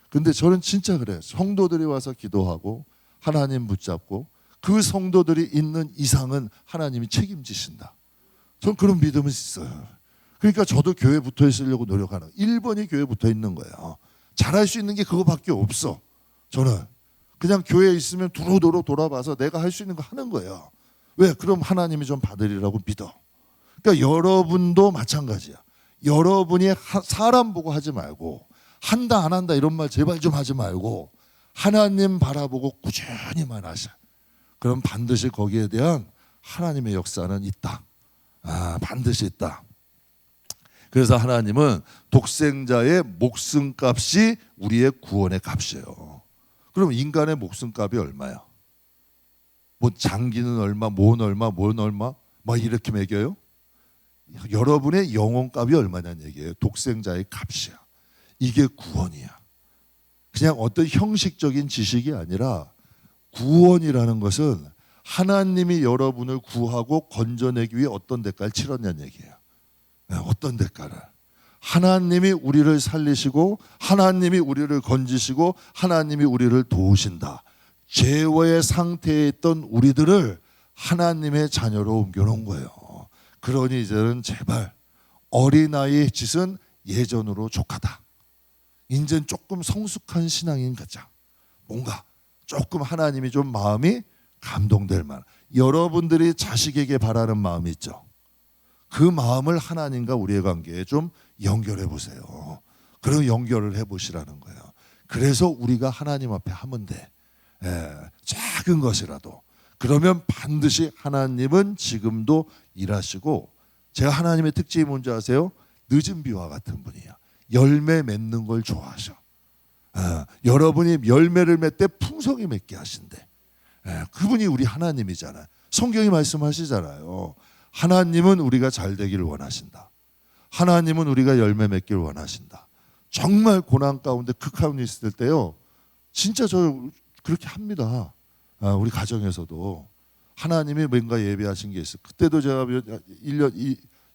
근데 저는 진짜 그래요. 성도들이 와서 기도하고 하나님 붙잡고 그 성도들이 있는 이상은 하나님이 책임지신다. 전 그런 믿음은 있어요. 그러니까 저도 교회 붙어 있으려고 노력하는 1번이 교회 붙어 있는 거예요. 잘할 수 있는 게 그거밖에 없어. 저는. 그냥 교회에 있으면 두루두루 돌아봐서 내가 할 수 있는 거 하는 거예요. 왜? 그럼 하나님이 좀 받으리라고 믿어. 그러니까 여러분도 마찬가지야. 여러분이 사람 보고 하지 말고, 한다 안 한다 이런 말 제발 좀 하지 말고 하나님 바라보고 꾸준히만 하셔. 그럼 반드시 거기에 대한 하나님의 역사는 있다. 반드시 있다. 그래서 하나님은 독생자의 목숨값이 우리의 구원의 값이에요. 그럼 인간의 목숨값이 얼마야? 뭐 장기는 얼마, 뭔 얼마, 뭔 얼마 막 이렇게 매겨요? 여러분의 영혼값이 얼마냐는 얘기예요. 독생자의 값이야. 이게 구원이야. 그냥 어떤 형식적인 지식이 아니라 구원이라는 것은 하나님이 여러분을 구하고 건져내기 위해 어떤 대가를 치렀냐는 얘기예요. 어떤 대가를. 하나님이 우리를 살리시고 하나님이 우리를 건지시고 하나님이 우리를 도우신다. 죄의 상태에 있던 우리들을 하나님의 자녀로 옮겨놓은 거예요. 그러니 이제는 제발 어린아이의 짓은 예전으로 족하다. 이제는 조금 성숙한 신앙인 가자. 뭔가 조금 하나님이 좀 마음이 감동될 만한, 여러분들이 자식에게 바라는 마음이 있죠. 그 마음을 하나님과 우리의 관계에 좀 연결해 보세요. 그런 연결을 해보시라는 거예요. 그래서 우리가 하나님 앞에 하면 돼. 작은 것이라도. 그러면 반드시 하나님은 지금도 일하시고, 제가 하나님의 특징이 뭔지 아세요? 늦은 비와 같은 분이야. 열매 맺는 걸 좋아하셔. 여러분이 열매를 맺되 풍성히 맺게 하신대. 그분이 우리 하나님이잖아요. 성경이 말씀하시잖아요. 하나님은 우리가 잘 되기를 원하신다. 하나님은 우리가 열매 맺기를 원하신다. 정말 고난 가운데 극한이 있을 때요, 진짜 저 그렇게 합니다. 우리 가정에서도 하나님이 뭔가 예비하신 게 있어요. 그때도 제가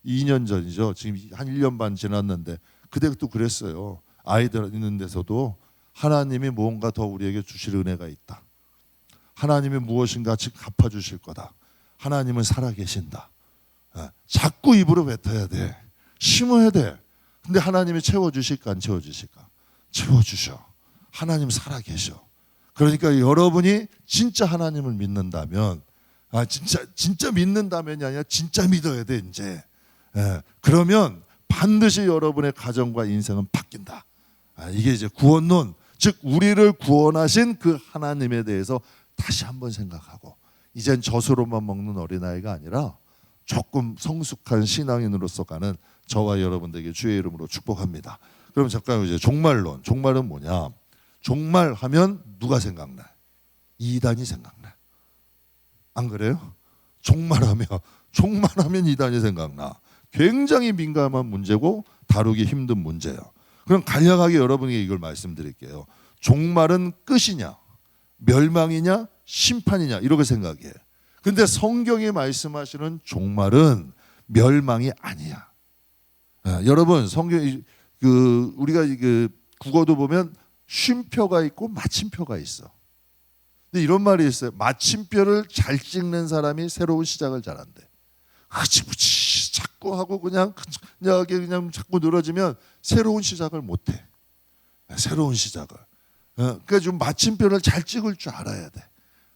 2년 전이죠. 지금 한 1년 반 지났는데 그때도 그랬어요. 아이들 있는 데서도 하나님이 뭔가 더 우리에게 주실 은혜가 있다. 하나님이 무엇인가 즉 갚아주실 거다. 하나님은 살아계신다. 자꾸 입으로 뱉어야 돼. 심어야 돼. 근데 하나님이 채워주실까 안 채워주실까? 채워주셔. 하나님 살아계셔. 그러니까 여러분이 진짜 하나님을 믿는다면, 진짜 믿는다면이 아니라 진짜 믿어야 돼 이제. 그러면 반드시 여러분의 가정과 인생은 바뀐다. 이게 이제 구원론, 즉 우리를 구원하신 그 하나님에 대해서 다시 한번 생각하고, 이젠 젖으로만 먹는 어린아이가 아니라 조금 성숙한 신앙인으로서 가는 저와 여러분들에게 주의 이름으로 축복합니다. 그럼 잠깐 이제 종말론. 종말은 뭐냐? 종말하면 누가 생각나? 이단이 생각나. 안 그래요? 종말하면 이단이 생각나. 굉장히 민감한 문제고 다루기 힘든 문제예요. 그럼 간략하게 여러분에게 이걸 말씀드릴게요. 종말은 끝이냐, 멸망이냐, 심판이냐 이렇게 생각해. 근데 성경이 말씀하시는 종말은 멸망이 아니야. 여러분 성경 우리가 국어도 보면 쉼표가 있고 마침표가 있어. 근데 이런 말이 있어요. 마침표를 잘 찍는 사람이 새로운 시작을 잘한대. 흐지부지 자꾸 하고 그냥 자꾸 늘어지면 새로운 시작을 못해. 새로운 시작을. 그러니까 좀 마침표를 잘 찍을 줄 알아야 돼.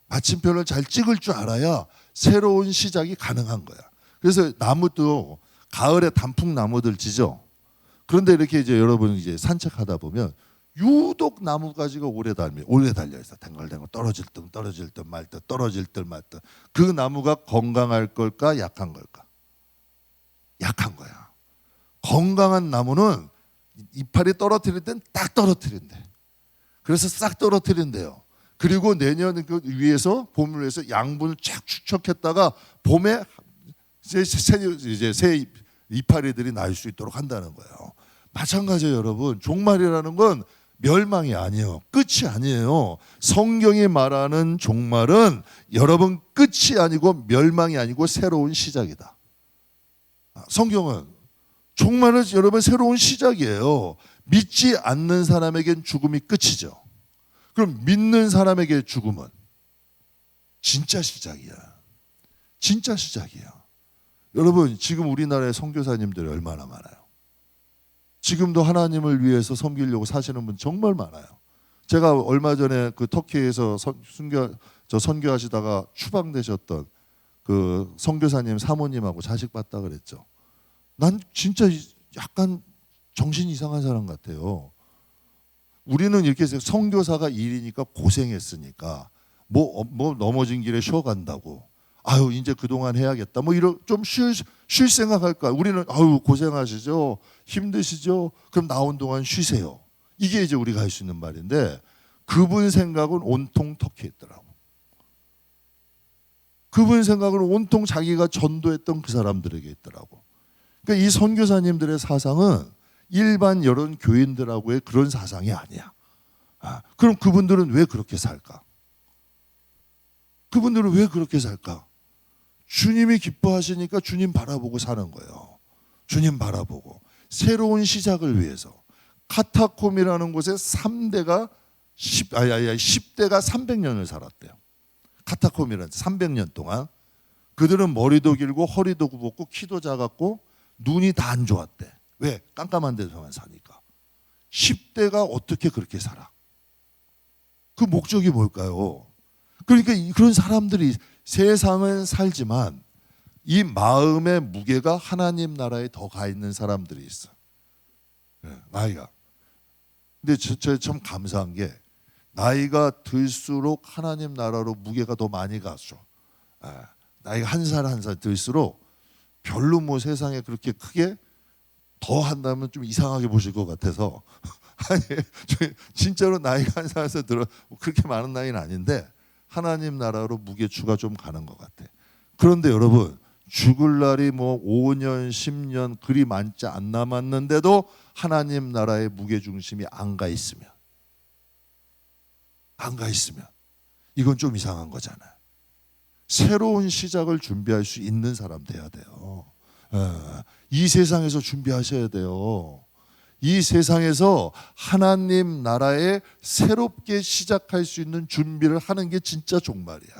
마침표를 잘 찍을 줄 알아야 새로운 시작이 가능한 거야. 그래서 나무도 가을에 단풍 나무들 지죠. 그런데 이렇게 이제 여러분 이제 산책하다 보면 유독 나무가지가 오래 달려 있어. 댕글댕글 떨어질 듯 말 듯 떨어질 듯 말 듯. 그 나무가 건강할 걸까 약한 걸까? 약한 거야. 건강한 나무는 이파리 떨어뜨릴 땐 딱 떨어뜨린대. 그래서 싹 떨어뜨린대요. 그리고 내년 그 위에서 봄을 위해서 양분을 쫙 축적했다가 봄에 이제 새 이파리들이 날 수 있도록 한다는 거예요. 마찬가지예요, 여러분. 종말이라는 건 멸망이 아니에요. 끝이 아니에요. 성경이 말하는 종말은 여러분 끝이 아니고 멸망이 아니고 새로운 시작이다. 성경은 종말은 여러분 새로운 시작이에요. 믿지 않는 사람에겐 죽음이 끝이죠. 그럼 믿는 사람에게 죽음은 진짜 시작이야. 진짜 시작이야. 여러분 지금 우리나라에 선교사님들이 얼마나 많아요. 지금도 하나님을 위해서 섬기려고 사시는 분 정말 많아요. 제가 얼마 전에 그 터키에서 선교하시다가 추방되셨던 그 선교사님 사모님하고 자식 봤다 그랬죠. 난 진짜 약간 정신 이상한 사람 같아요. 우리는 이렇게 선교사가 일이니까 고생했으니까 뭐 넘어진 길에 쉬어간다고. 아유 이제 그동안 해야겠다. 뭐 이런 좀 쉴 생각할까. 우리는 아유 고생하시죠. 힘드시죠. 그럼 나온 동안 쉬세요. 이게 이제 우리가 할 수 있는 말인데 그분 생각은 온통 터키에 있더라고. 그분 생각은 온통 자기가 전도했던 그 사람들에게 있더라고. 그러니까 이 선교사님들의 사상은 일반 여론 교인들하고의 그런 사상이 아니야. 그럼 그분들은 왜 그렇게 살까? 그분들은 왜 그렇게 살까? 주님이 기뻐하시니까 주님 바라보고 사는 거예요. 주님 바라보고 새로운 시작을 위해서. 카타콤이라는 곳에 10대가 300년을 살았대요. 카타콤이라는 300년 동안 그들은 머리도 길고 허리도 굽었고 키도 작았고 눈이 다 안 좋았대. 왜? 깜깜한 데서만 사니까. 10대가 어떻게 그렇게 살아? 그 목적이 뭘까요? 그러니까 그런 사람들이 세상은 살지만 이 마음의 무게가 하나님 나라에 더 가 있는 사람들이 있어. 나이가. 근데 저 참 감사한 게 나이가 들수록 하나님 나라로 무게가 더 많이 가죠. 나이가 한 살 한 살 들수록 별로 뭐 세상에 그렇게 크게 더 한다면 좀 이상하게 보실 것 같아서 아니 진짜로 나이가 한 살 한 살 들어 그렇게 많은 나이는 아닌데 하나님 나라로 무게추가 좀 가는 것 같아. 그런데 여러분 죽을 날이 뭐 5년 10년 그리 많지 안 남았는데도 하나님 나라의 무게중심이 안 가 있으면 이건 좀 이상한 거잖아요. 새로운 시작을 준비할 수 있는 사람 돼야 돼요. 이 세상에서 준비하셔야 돼요. 이 세상에서 하나님 나라에 새롭게 시작할 수 있는 준비를 하는 게 진짜 종말이야.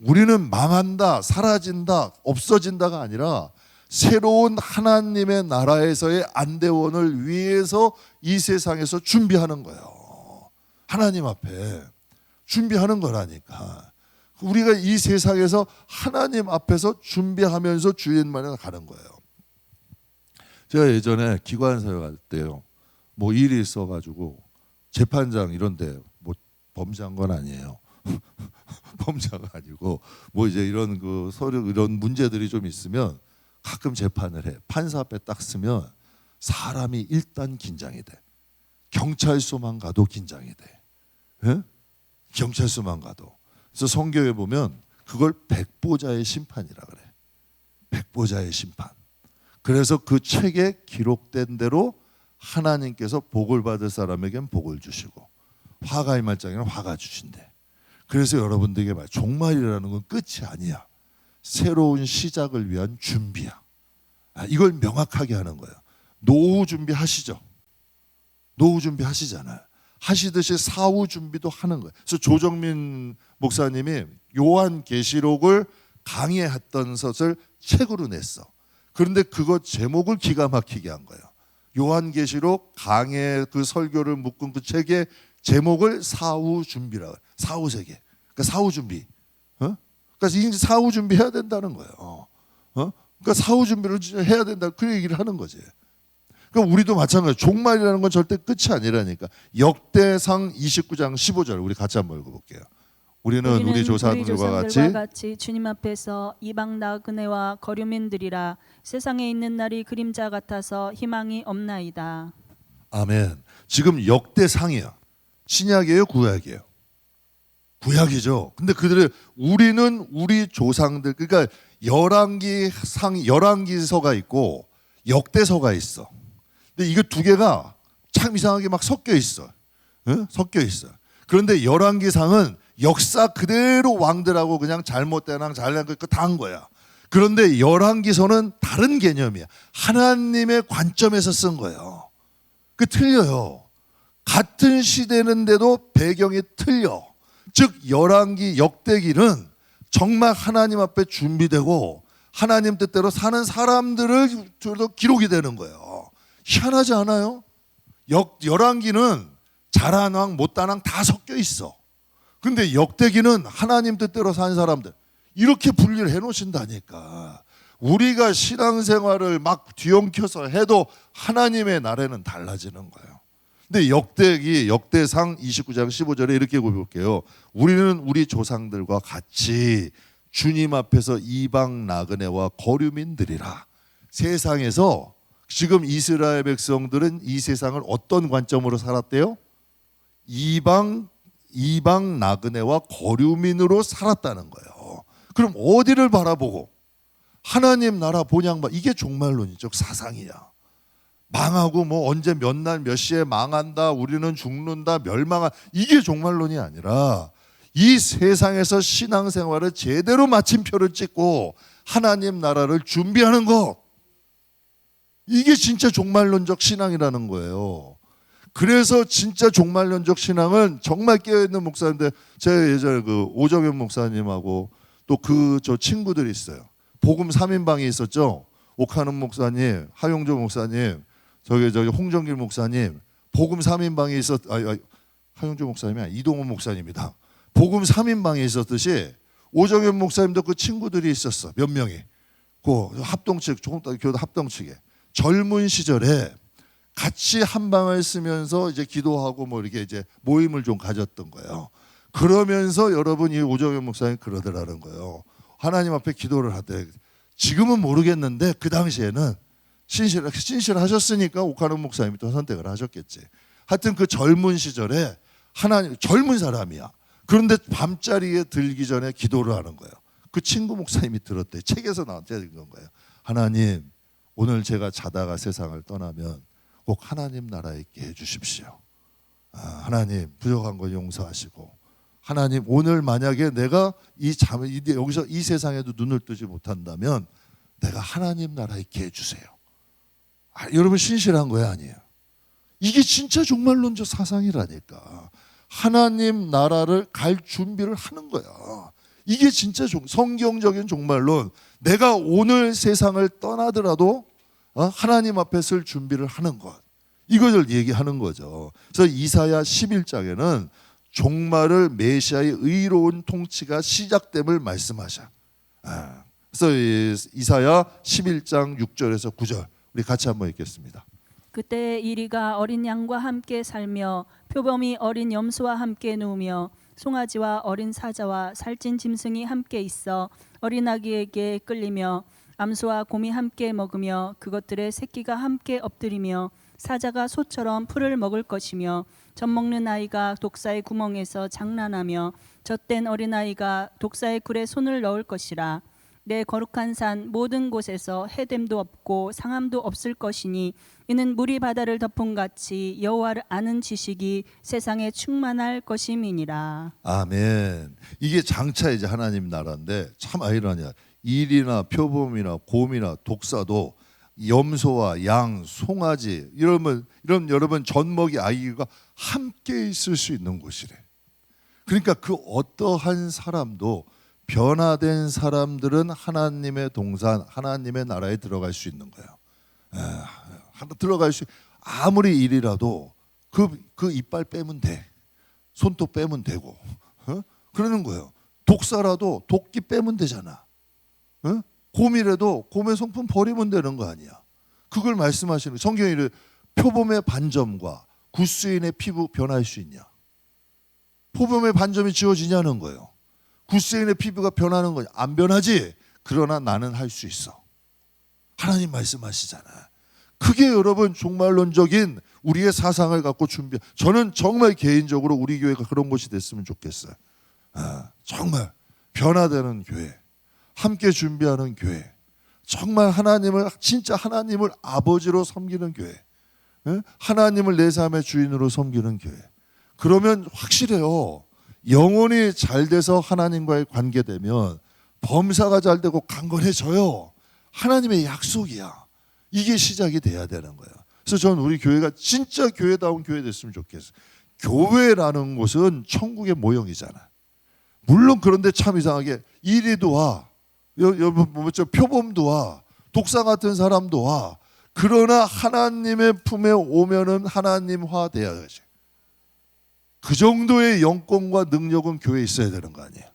우리는 망한다, 사라진다, 없어진다가 아니라 새로운 하나님의 나라에서의 안대원을 위해서 이 세상에서 준비하는 거예요. 하나님 앞에 준비하는 거라니까. 우리가 이 세상에서 하나님 앞에서 준비하면서 주님만에 가는 거예요. 제가 예전에 기관사회 갈 때요. 뭐 일이 있어가지고 재판장 이런데 뭐 범죄한 건 아니에요. 범죄가 아니고 뭐 이제 이런 그 서류 이런 문제들이 좀 있으면 가끔 재판을 해. 판사 앞에 딱 쓰면 사람이 일단 긴장이 돼. 경찰서만 가도 긴장이 돼. 예? 경찰서만 가도. 그래서 성경에 보면 그걸 백보자의 심판이라 그래. 백보자의 심판. 그래서 그 책에 기록된 대로 하나님께서 복을 받을 사람에겐 복을 주시고 화가 임할 자에게는 화가 주신대. 그래서 여러분들에게 말 종말이라는 건 끝이 아니야. 새로운 시작을 위한 준비야. 이걸 명확하게 하는 거예요. 노후 준비하시죠. 노후 준비하시잖아요. 하시듯이 사후 준비도 하는 거예요. 그래서 조정민 목사님이 요한계시록을 강의했던 것을 책으로 냈어. 그런데 그거 제목을 기가 막히게 한 거예요. 요한계시록 강의 그 설교를 묶은 그 책의 제목을 사후 준비라고 해요. 사후 세계. 그러니까 사후 준비. 그러니까 이제 사후 준비해야 된다는 거예요. 그러니까 사후 준비를 해야 된다. 그 얘기를 하는 거지. 그러니까 우리도 마찬가지. 종말이라는 건 절대 끝이 아니라니까. 역대상 29장 15절 우리 같이 한번 읽어볼게요. 우리는 우리 조상들과 같이 주님 앞에서 이방 나그네와 거류민들이라 세상에 있는 날이 그림자 같아서 희망이 없나이다. 아멘. 지금 역대상이야. 신약이에요, 구약이에요? 구약이죠. 근데 우리는 우리 조상들 그러니까 열왕기서가 있고 역대서가 있어. 근데 이거 두 개가 참 이상하게 막 섞여 있어. 섞여 있어. 그런데 열왕기상은 역사 그대로 왕들하고 그냥 잘못된 잘난 거 다 한 거야. 그런데 열왕기서는 다른 개념이야. 하나님의 관점에서 쓴 거예요. 그 틀려요. 같은 시대인데도 배경이 틀려. 즉 열왕기 역대기는 정말 하나님 앞에 준비되고 하나님 뜻대로 사는 사람들을 기록이 되는 거예요. 희한하지 않아요? 열왕기는 잘한 왕 못한 왕 다 섞여 있어. 근데 역대기는 하나님 뜻대로 산 사람들 이렇게 분리를 해놓으신다니까. 우리가 신앙생활을 막 뒤엉켜서 해도 하나님의 나라는 달라지는 거예요. 근데 역대기 역대상 29장 15절에 이렇게 볼게요. 우리는 우리 조상들과 같이 주님 앞에서 이방 나그네와 거류민들이라. 세상에서 지금 이스라엘 백성들은 이 세상을 어떤 관점으로 살았대요? 이방 나그네와 거류민으로 살았다는 거예요. 그럼 어디를 바라보고? 하나님 나라 본향 이게 종말론이적 사상이야. 망하고 뭐 언제 몇 날 몇 시에 망한다, 우리는 죽는다, 멸망한, 이게 종말론이 아니라 이 세상에서 신앙생활을 제대로 마침표를 찍고 하나님 나라를 준비하는 것, 이게 진짜 종말론적 신앙이라는 거예요. 그래서 진짜 종말론적 신앙은 정말 깨어있는 목사인데, 제가 예전에 그 오정현 목사님하고 또 저 친구들이 있어요. 복음 3인방이 있었죠. 옥하는 목사님, 하용조 목사님, 저기 홍정길 목사님, 복음 3인방이 하용조 목사님이 아니라 이동훈 목사님이다. 복음 3인방이 있었듯이 오정현 목사님도 그 친구들이 있었어. 몇 명이. 그 합동측, 교도 합동측에 젊은 시절에 같이 한 방을 쓰면서 이제 기도하고 뭐 이렇게 이제 모임을 좀 가졌던 거예요. 그러면서 여러분 이 오정현 목사님 그러더라는 거예요. 하나님 앞에 기도를 하되, 지금은 모르겠는데 그 당시에는 신실하셨으니까 옥하는 목사님이 또 선택을 하셨겠지. 하여튼 그 젊은 시절에 하나님, 젊은 사람이야. 그런데 밤자리에 들기 전에 기도를 하는 거예요. 그 친구 목사님이 들었대. 책에서 나한테 읽은 거예요. 하나님, 오늘 제가 자다가 세상을 떠나면 꼭 하나님 나라에 있게 해주십시오. 하나님, 부족한 거 용서하시고, 하나님, 오늘 만약에 내가 여기서 이 세상에도 눈을 뜨지 못한다면 내가 하나님 나라에 있게 해주세요. 여러분, 신실한 거예요, 아니에요? 이게 진짜 종말론적 사상이라니까. 하나님 나라를 갈 준비를 하는 거야. 이게 진짜 성경적인 종말론. 내가 오늘 세상을 떠나더라도 하나님 앞에 설 준비를 하는 것, 이것을 얘기하는 거죠. 그래서 이사야 11장에는 종말을 메시아의 의로운 통치가 시작됨을 말씀하셔. 그래서 이사야 11장 6절에서 9절 우리 같이 한번 읽겠습니다. 그때 이리가 어린 양과 함께 살며 표범이 어린 염소와 함께 누우며 송아지와 어린 사자와 살찐 짐승이 함께 있어 어린 아기에게 끌리며 암소와 곰이 함께 먹으며 그것들의 새끼가 함께 엎드리며 사자가 소처럼 풀을 먹을 것이며 젖먹는 아이가 독사의 구멍에서 장난하며 젖된 어린아이가 독사의 굴에 손을 넣을 것이라. 내 거룩한 산 모든 곳에서 해됨도 없고 상함도 없을 것이니 이는 물이 바다를 덮음같이 여호와를 아는 지식이 세상에 충만할 것임이니라. 아멘. 이게 장차 이제 하나님 나라인데 참 아이러니야. 일이나 표범이나 곰이나 독사도 염소와 양, 송아지 이런 여러분 젖먹이 아이가 함께 있을 수 있는 곳이래. 그러니까 그 어떠한 사람도 변화된 사람들은 하나님의 동산, 하나님의 나라에 들어갈 수 있는 거예요. 들어갈 수, 아무리 일이라도 그 이빨 빼면 돼. 손톱 빼면 되고. 그러는 거예요. 독사라도 도끼 빼면 되잖아. 곰이라도 곰의 성품 버리면 되는 거 아니야. 그걸 말씀하시는 거예요. 성경이 이래, 표범의 반점과 굿수인의 피부 변할 수 있냐? 표범의 반점이 지워지냐는 거예요. 굿수인의 피부가 변하는 거냐? 안 변하지. 그러나 나는 할 수 있어. 하나님 말씀하시잖아. 그게 여러분 종말론적인 우리의 사상을 갖고 저는 정말 개인적으로 우리 교회가 그런 곳이 됐으면 좋겠어요. 정말 변화되는 교회, 함께 준비하는 교회, 정말 진짜 하나님을 아버지로 섬기는 교회, 하나님을 내 삶의 주인으로 섬기는 교회. 그러면 확실해요. 영혼이 잘 돼서 하나님과의 관계되면 범사가 잘 되고 강건해져요. 하나님의 약속이야. 이게 시작이 돼야 되는 거예요. 그래서 저는 우리 교회가 진짜 교회다운 교회 됐으면 좋겠어요. 교회라는 곳은 천국의 모형이잖아. 물론 그런데 참 이상하게 이리도 와, 표범도 와, 독사 같은 사람도 와. 그러나 하나님의 품에 오면은 하나님화 돼야지. 그 정도의 영권과 능력은 교회에 있어야 되는 거 아니에요.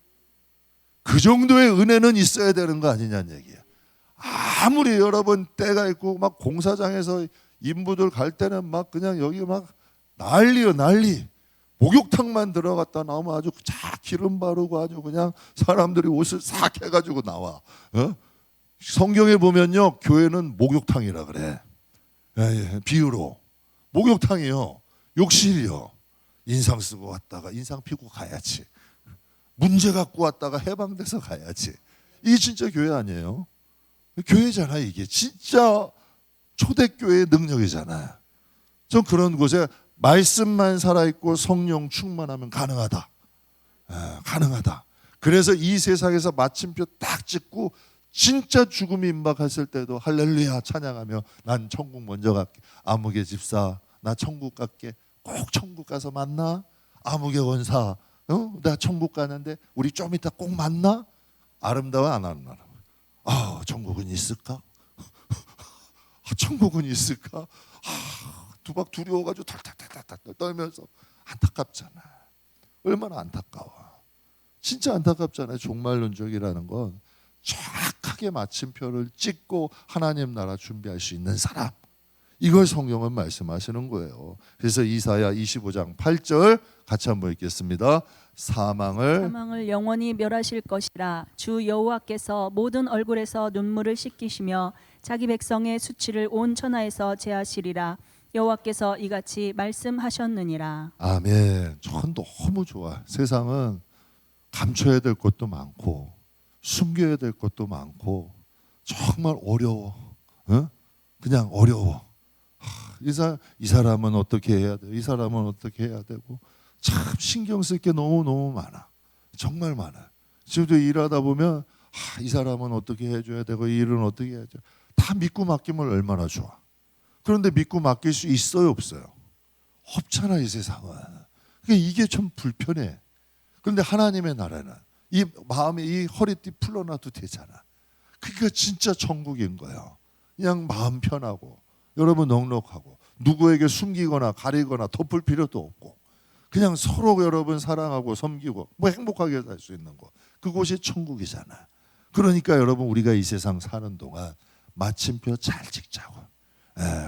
그 정도의 은혜는 있어야 되는 거 아니냐는 얘기예요. 아무리 여러분 때가 있고 막 공사장에서 인부들 갈 때는 막 그냥 여기 막 난리요 난리. 목욕탕만 들어갔다 나오면 아주 쫙 기름 바르고 아주 그냥 사람들이 옷을 싹 해가지고 나와. 성경에 보면요, 교회는 목욕탕이라 그래. 비유로 목욕탕이요, 욕실이요. 인상 쓰고 왔다가 인상 피고 가야지. 문제 갖고 왔다가 해방돼서 가야지. 이게 진짜 교회 아니에요? 교회잖아. 이게 진짜 초대교회의 능력이잖아요. 전 그런 곳에 말씀만 살아있고 성령 충만하면 가능하다. 가능하다. 그래서 이 세상에서 마침표 딱 찍고 진짜 죽음이 임박했을 때도 할렐루야 찬양하며 난 천국 먼저 갈게. 아무개 집사 나 천국 갈게. 꼭 천국 가서 만나. 아무개 원사 나 천국 가는데 우리 좀 이따 꼭 만나. 아름다워 안 아름다워? 천국은 있을까? 천국은 있을까? 두박 두려워가지고 탈탈탈탈탈 떨면서 안타깝잖아. 얼마나 안타까워. 진짜 안타깝잖아요. 종말론적이라는 건 정확하게 마침표를 찍고 하나님 나라 준비할 수 있는 사람. 이걸 성경은 말씀하시는 거예요. 그래서 이사야 25장 8절 같이 한번 읽겠습니다. 사망을 영원히 멸하실 것이라. 주 여호와께서 모든 얼굴에서 눈물을 씻기시며 자기 백성의 수치를 온 천하에서 제하시리라. 여호와께서 이같이 말씀하셨느니라. 아멘. 전 너무 좋아. 세상은 감춰야 될 것도 많고 숨겨야 될 것도 많고 정말 어려워. 그냥 어려워. 이 사람은 어떻게 해야 돼? 이 사람은 어떻게 해야 되고 참 신경 쓸 게 너무 많아. 정말 많아. 지금도 일하다 보면 이 사람은 어떻게 해줘야 되고 이 일은 어떻게 해야 돼? 다 믿고 맡기면 얼마나 좋아. 그런데 믿고 맡길 수 있어요, 없어요? 없잖아, 이 세상은. 그러니까 이게 좀 불편해. 그런데 하나님의 나라는 이 마음에 이 허리띠 풀어놔도 되잖아. 그게 진짜 천국인 거예요. 그냥 마음 편하고 여러분 넉넉하고 누구에게 숨기거나 가리거나 덮을 필요도 없고 그냥 서로 여러분 사랑하고 섬기고 뭐 행복하게 살 수 있는 거. 그곳이 천국이잖아. 그러니까 여러분 우리가 이 세상 사는 동안 마침표 잘 찍자고.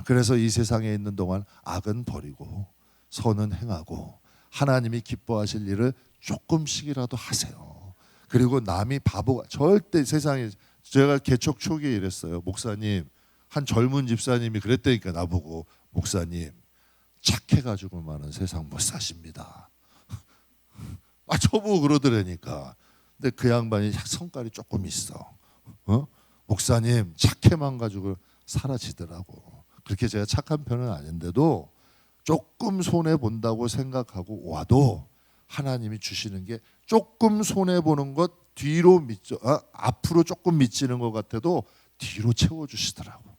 그래서 이 세상에 있는 동안 악은 버리고 선은 행하고 하나님이 기뻐하실 일을 조금씩이라도 하세요. 그리고 남이 바보가 절대 세상에 제가 개척 초기에 이랬어요. 목사님, 한 젊은 집사님이 그랬다니까 나보고 목사님 착해가지고만은 세상 못 사십니다. 저보고 그러더라니까. 근데 그 양반이 성깔이 조금 있어. 목사님 착해만 가지고 사라지더라고. 그렇게 제가 착한 편은 아닌데도 조금 손해 본다고 생각하고 와도 하나님이 주시는 게 조금 손해 보는 것 뒤로 앞으로 조금 미치는 것 같아도 뒤로 채워 주시더라고.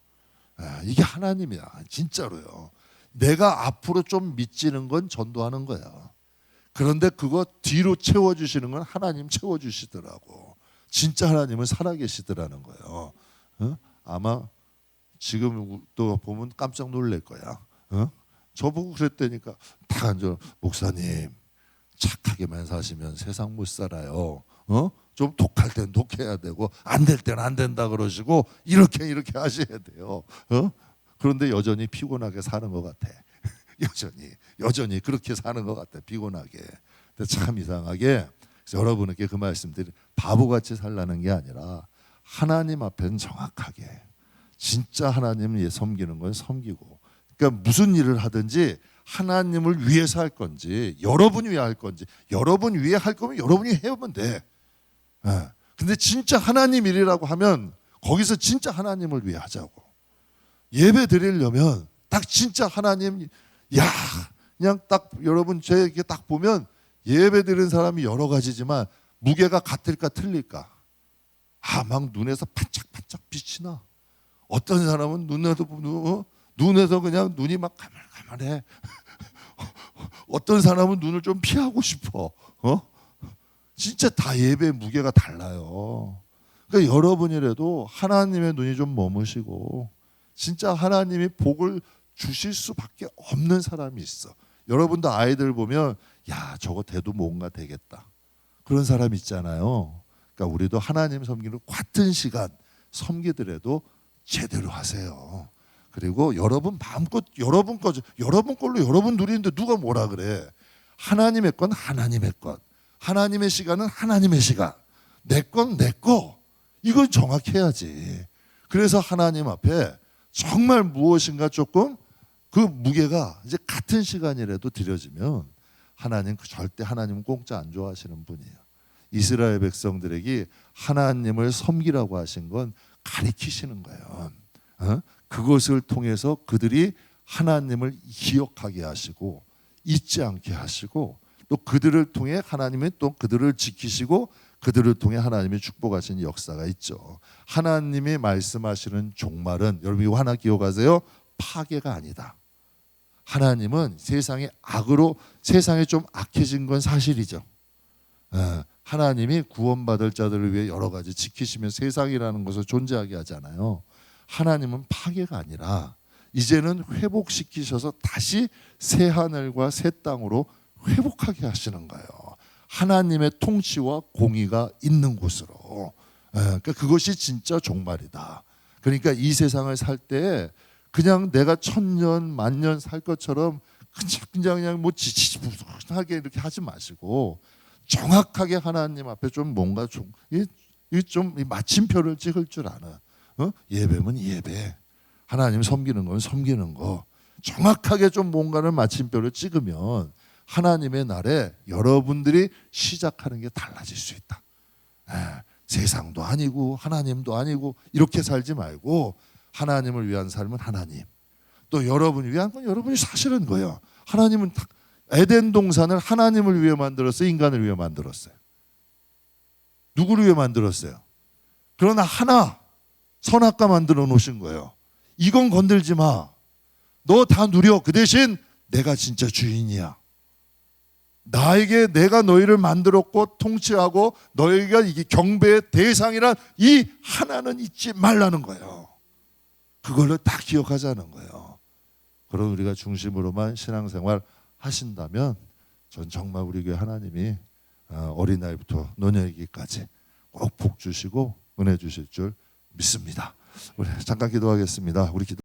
이게 하나님이야, 진짜로요. 내가 앞으로 좀 미치는 건 전도하는 거야. 그런데 그거 뒤로 채워 주시는 건 하나님 채워 주시더라고. 진짜 하나님은 살아계시더라는 거예요. 아마 지금 또 보면 깜짝 놀랄 거야. 저보고 그랬다니까. 다 앉아. 목사님 착하게만 사시면 세상 못 살아요. 좀 독할 땐 독해야 되고 안 될 땐 안 된다 그러시고 이렇게 하셔야 돼요. 그런데 여전히 피곤하게 사는 것 같아. 여전히 그렇게 사는 것 같아. 피곤하게. 근데 참 이상하게 여러분에게 그 말씀드리 바보같이 살라는 게 아니라 하나님 앞에는 정확하게 진짜 하나님을 섬기는 건 섬기고, 그러니까 무슨 일을 하든지 하나님을 위해서 할 건지 여러분이 위해 할 건지, 여러분 위해 할 거면 여러분이 해오면 돼. 근데 진짜 하나님 일이라고 하면 거기서 진짜 하나님을 위해 하자고. 예배 드리려면 딱 진짜 하나님, 그냥 딱 여러분 제 이렇게 딱 보면 예배 드리는 사람이 여러 가지지만 무게가 같을까 틀릴까? 막 눈에서 반짝반짝 빛이 나. 어떤 사람은 눈에서 그냥 눈이 막 가물가물해. 어떤 사람은 눈을 좀 피하고 싶어. 진짜 다 예배의 무게가 달라요. 그러니까 여러분이라도 하나님의 눈이 좀 머무시고 진짜 하나님이 복을 주실 수밖에 없는 사람이 있어. 여러분도 아이들 보면 야 저거 돼도 뭔가 되겠다 그런 사람 있잖아요. 그러니까 우리도 하나님 섬기는 같은 시간 섬기더라도 제대로 하세요. 그리고 여러분 마음껏 여러분 걸로 여러분 누리는데 누가 뭐라 그래. 하나님의 건 하나님의 것, 하나님의 시간은 하나님의 시간, 내 건 내 거. 이걸 정확해야지. 그래서 하나님 앞에 정말 무엇인가 조금 그 무게가 이제 같은 시간이라도 드려지면 하나님 절대 하나님은 공짜 안 좋아하시는 분이에요. 이스라엘 백성들에게 하나님을 섬기라고 하신 건 가리키시는 거예요. 그것을 통해서 그들이 하나님을 기억하게 하시고 잊지 않게 하시고 또 그들을 통해 하나님이 또 그들을 지키시고 그들을 통해 하나님이 축복하시는 역사가 있죠. 하나님이 말씀하시는 종말은 여러분 이거 하나 기억하세요. 파괴가 아니다. 하나님은 세상에 악으로 세상에 좀 악해진 건 사실이죠. 하나님이 구원받을 자들을 위해 여러 가지 지키시면 세상이라는 것을 존재하게 하잖아요. 하나님은 파괴가 아니라 이제는 회복시키셔서 다시 새 하늘과 새 땅으로 회복하게 하시는 거예요. 하나님의 통치와 공의가 있는 곳으로. 그러니까 그것이 진짜 종말이다. 그러니까 이 세상을 살 때 그냥 내가 1000년, 만년 살 것처럼 그냥 뭐 지지부진하게 이렇게 하지 마시고 정확하게 하나님 앞에 좀 뭔가 좀 마침표를 찍을 줄 아는 예배면 예배, 하나님 섬기는 건 섬기는 거 정확하게 좀 뭔가를 마침표를 찍으면 하나님의 날에 여러분들이 시작하는 게 달라질 수 있다. 세상도 아니고 하나님도 아니고 이렇게 살지 말고 하나님을 위한 삶은 하나님, 또 여러분을 위한 건 여러분이 사시는 거예요. 하나님은 에덴 동산을 하나님을 위해 만들었어요? 인간을 위해 만들었어요? 누구를 위해 만들었어요? 그러나 하나 선악과 만들어 놓으신 거예요. 이건 건들지 마. 너 다 누려. 그 대신 내가 진짜 주인이야. 나에게 내가 너희를 만들었고 통치하고 너희가 이게 경배의 대상이란 이 하나는 잊지 말라는 거예요. 그걸로 딱 기억하자는 거예요. 그럼 우리가 중심으로만 신앙생활 하신다면 전 정말 우리 교회 하나님이 어린아이부터 노년기까지 꼭 복 주시고 은혜 주실 줄 믿습니다. 우리 잠깐 기도하겠습니다. 우리 기도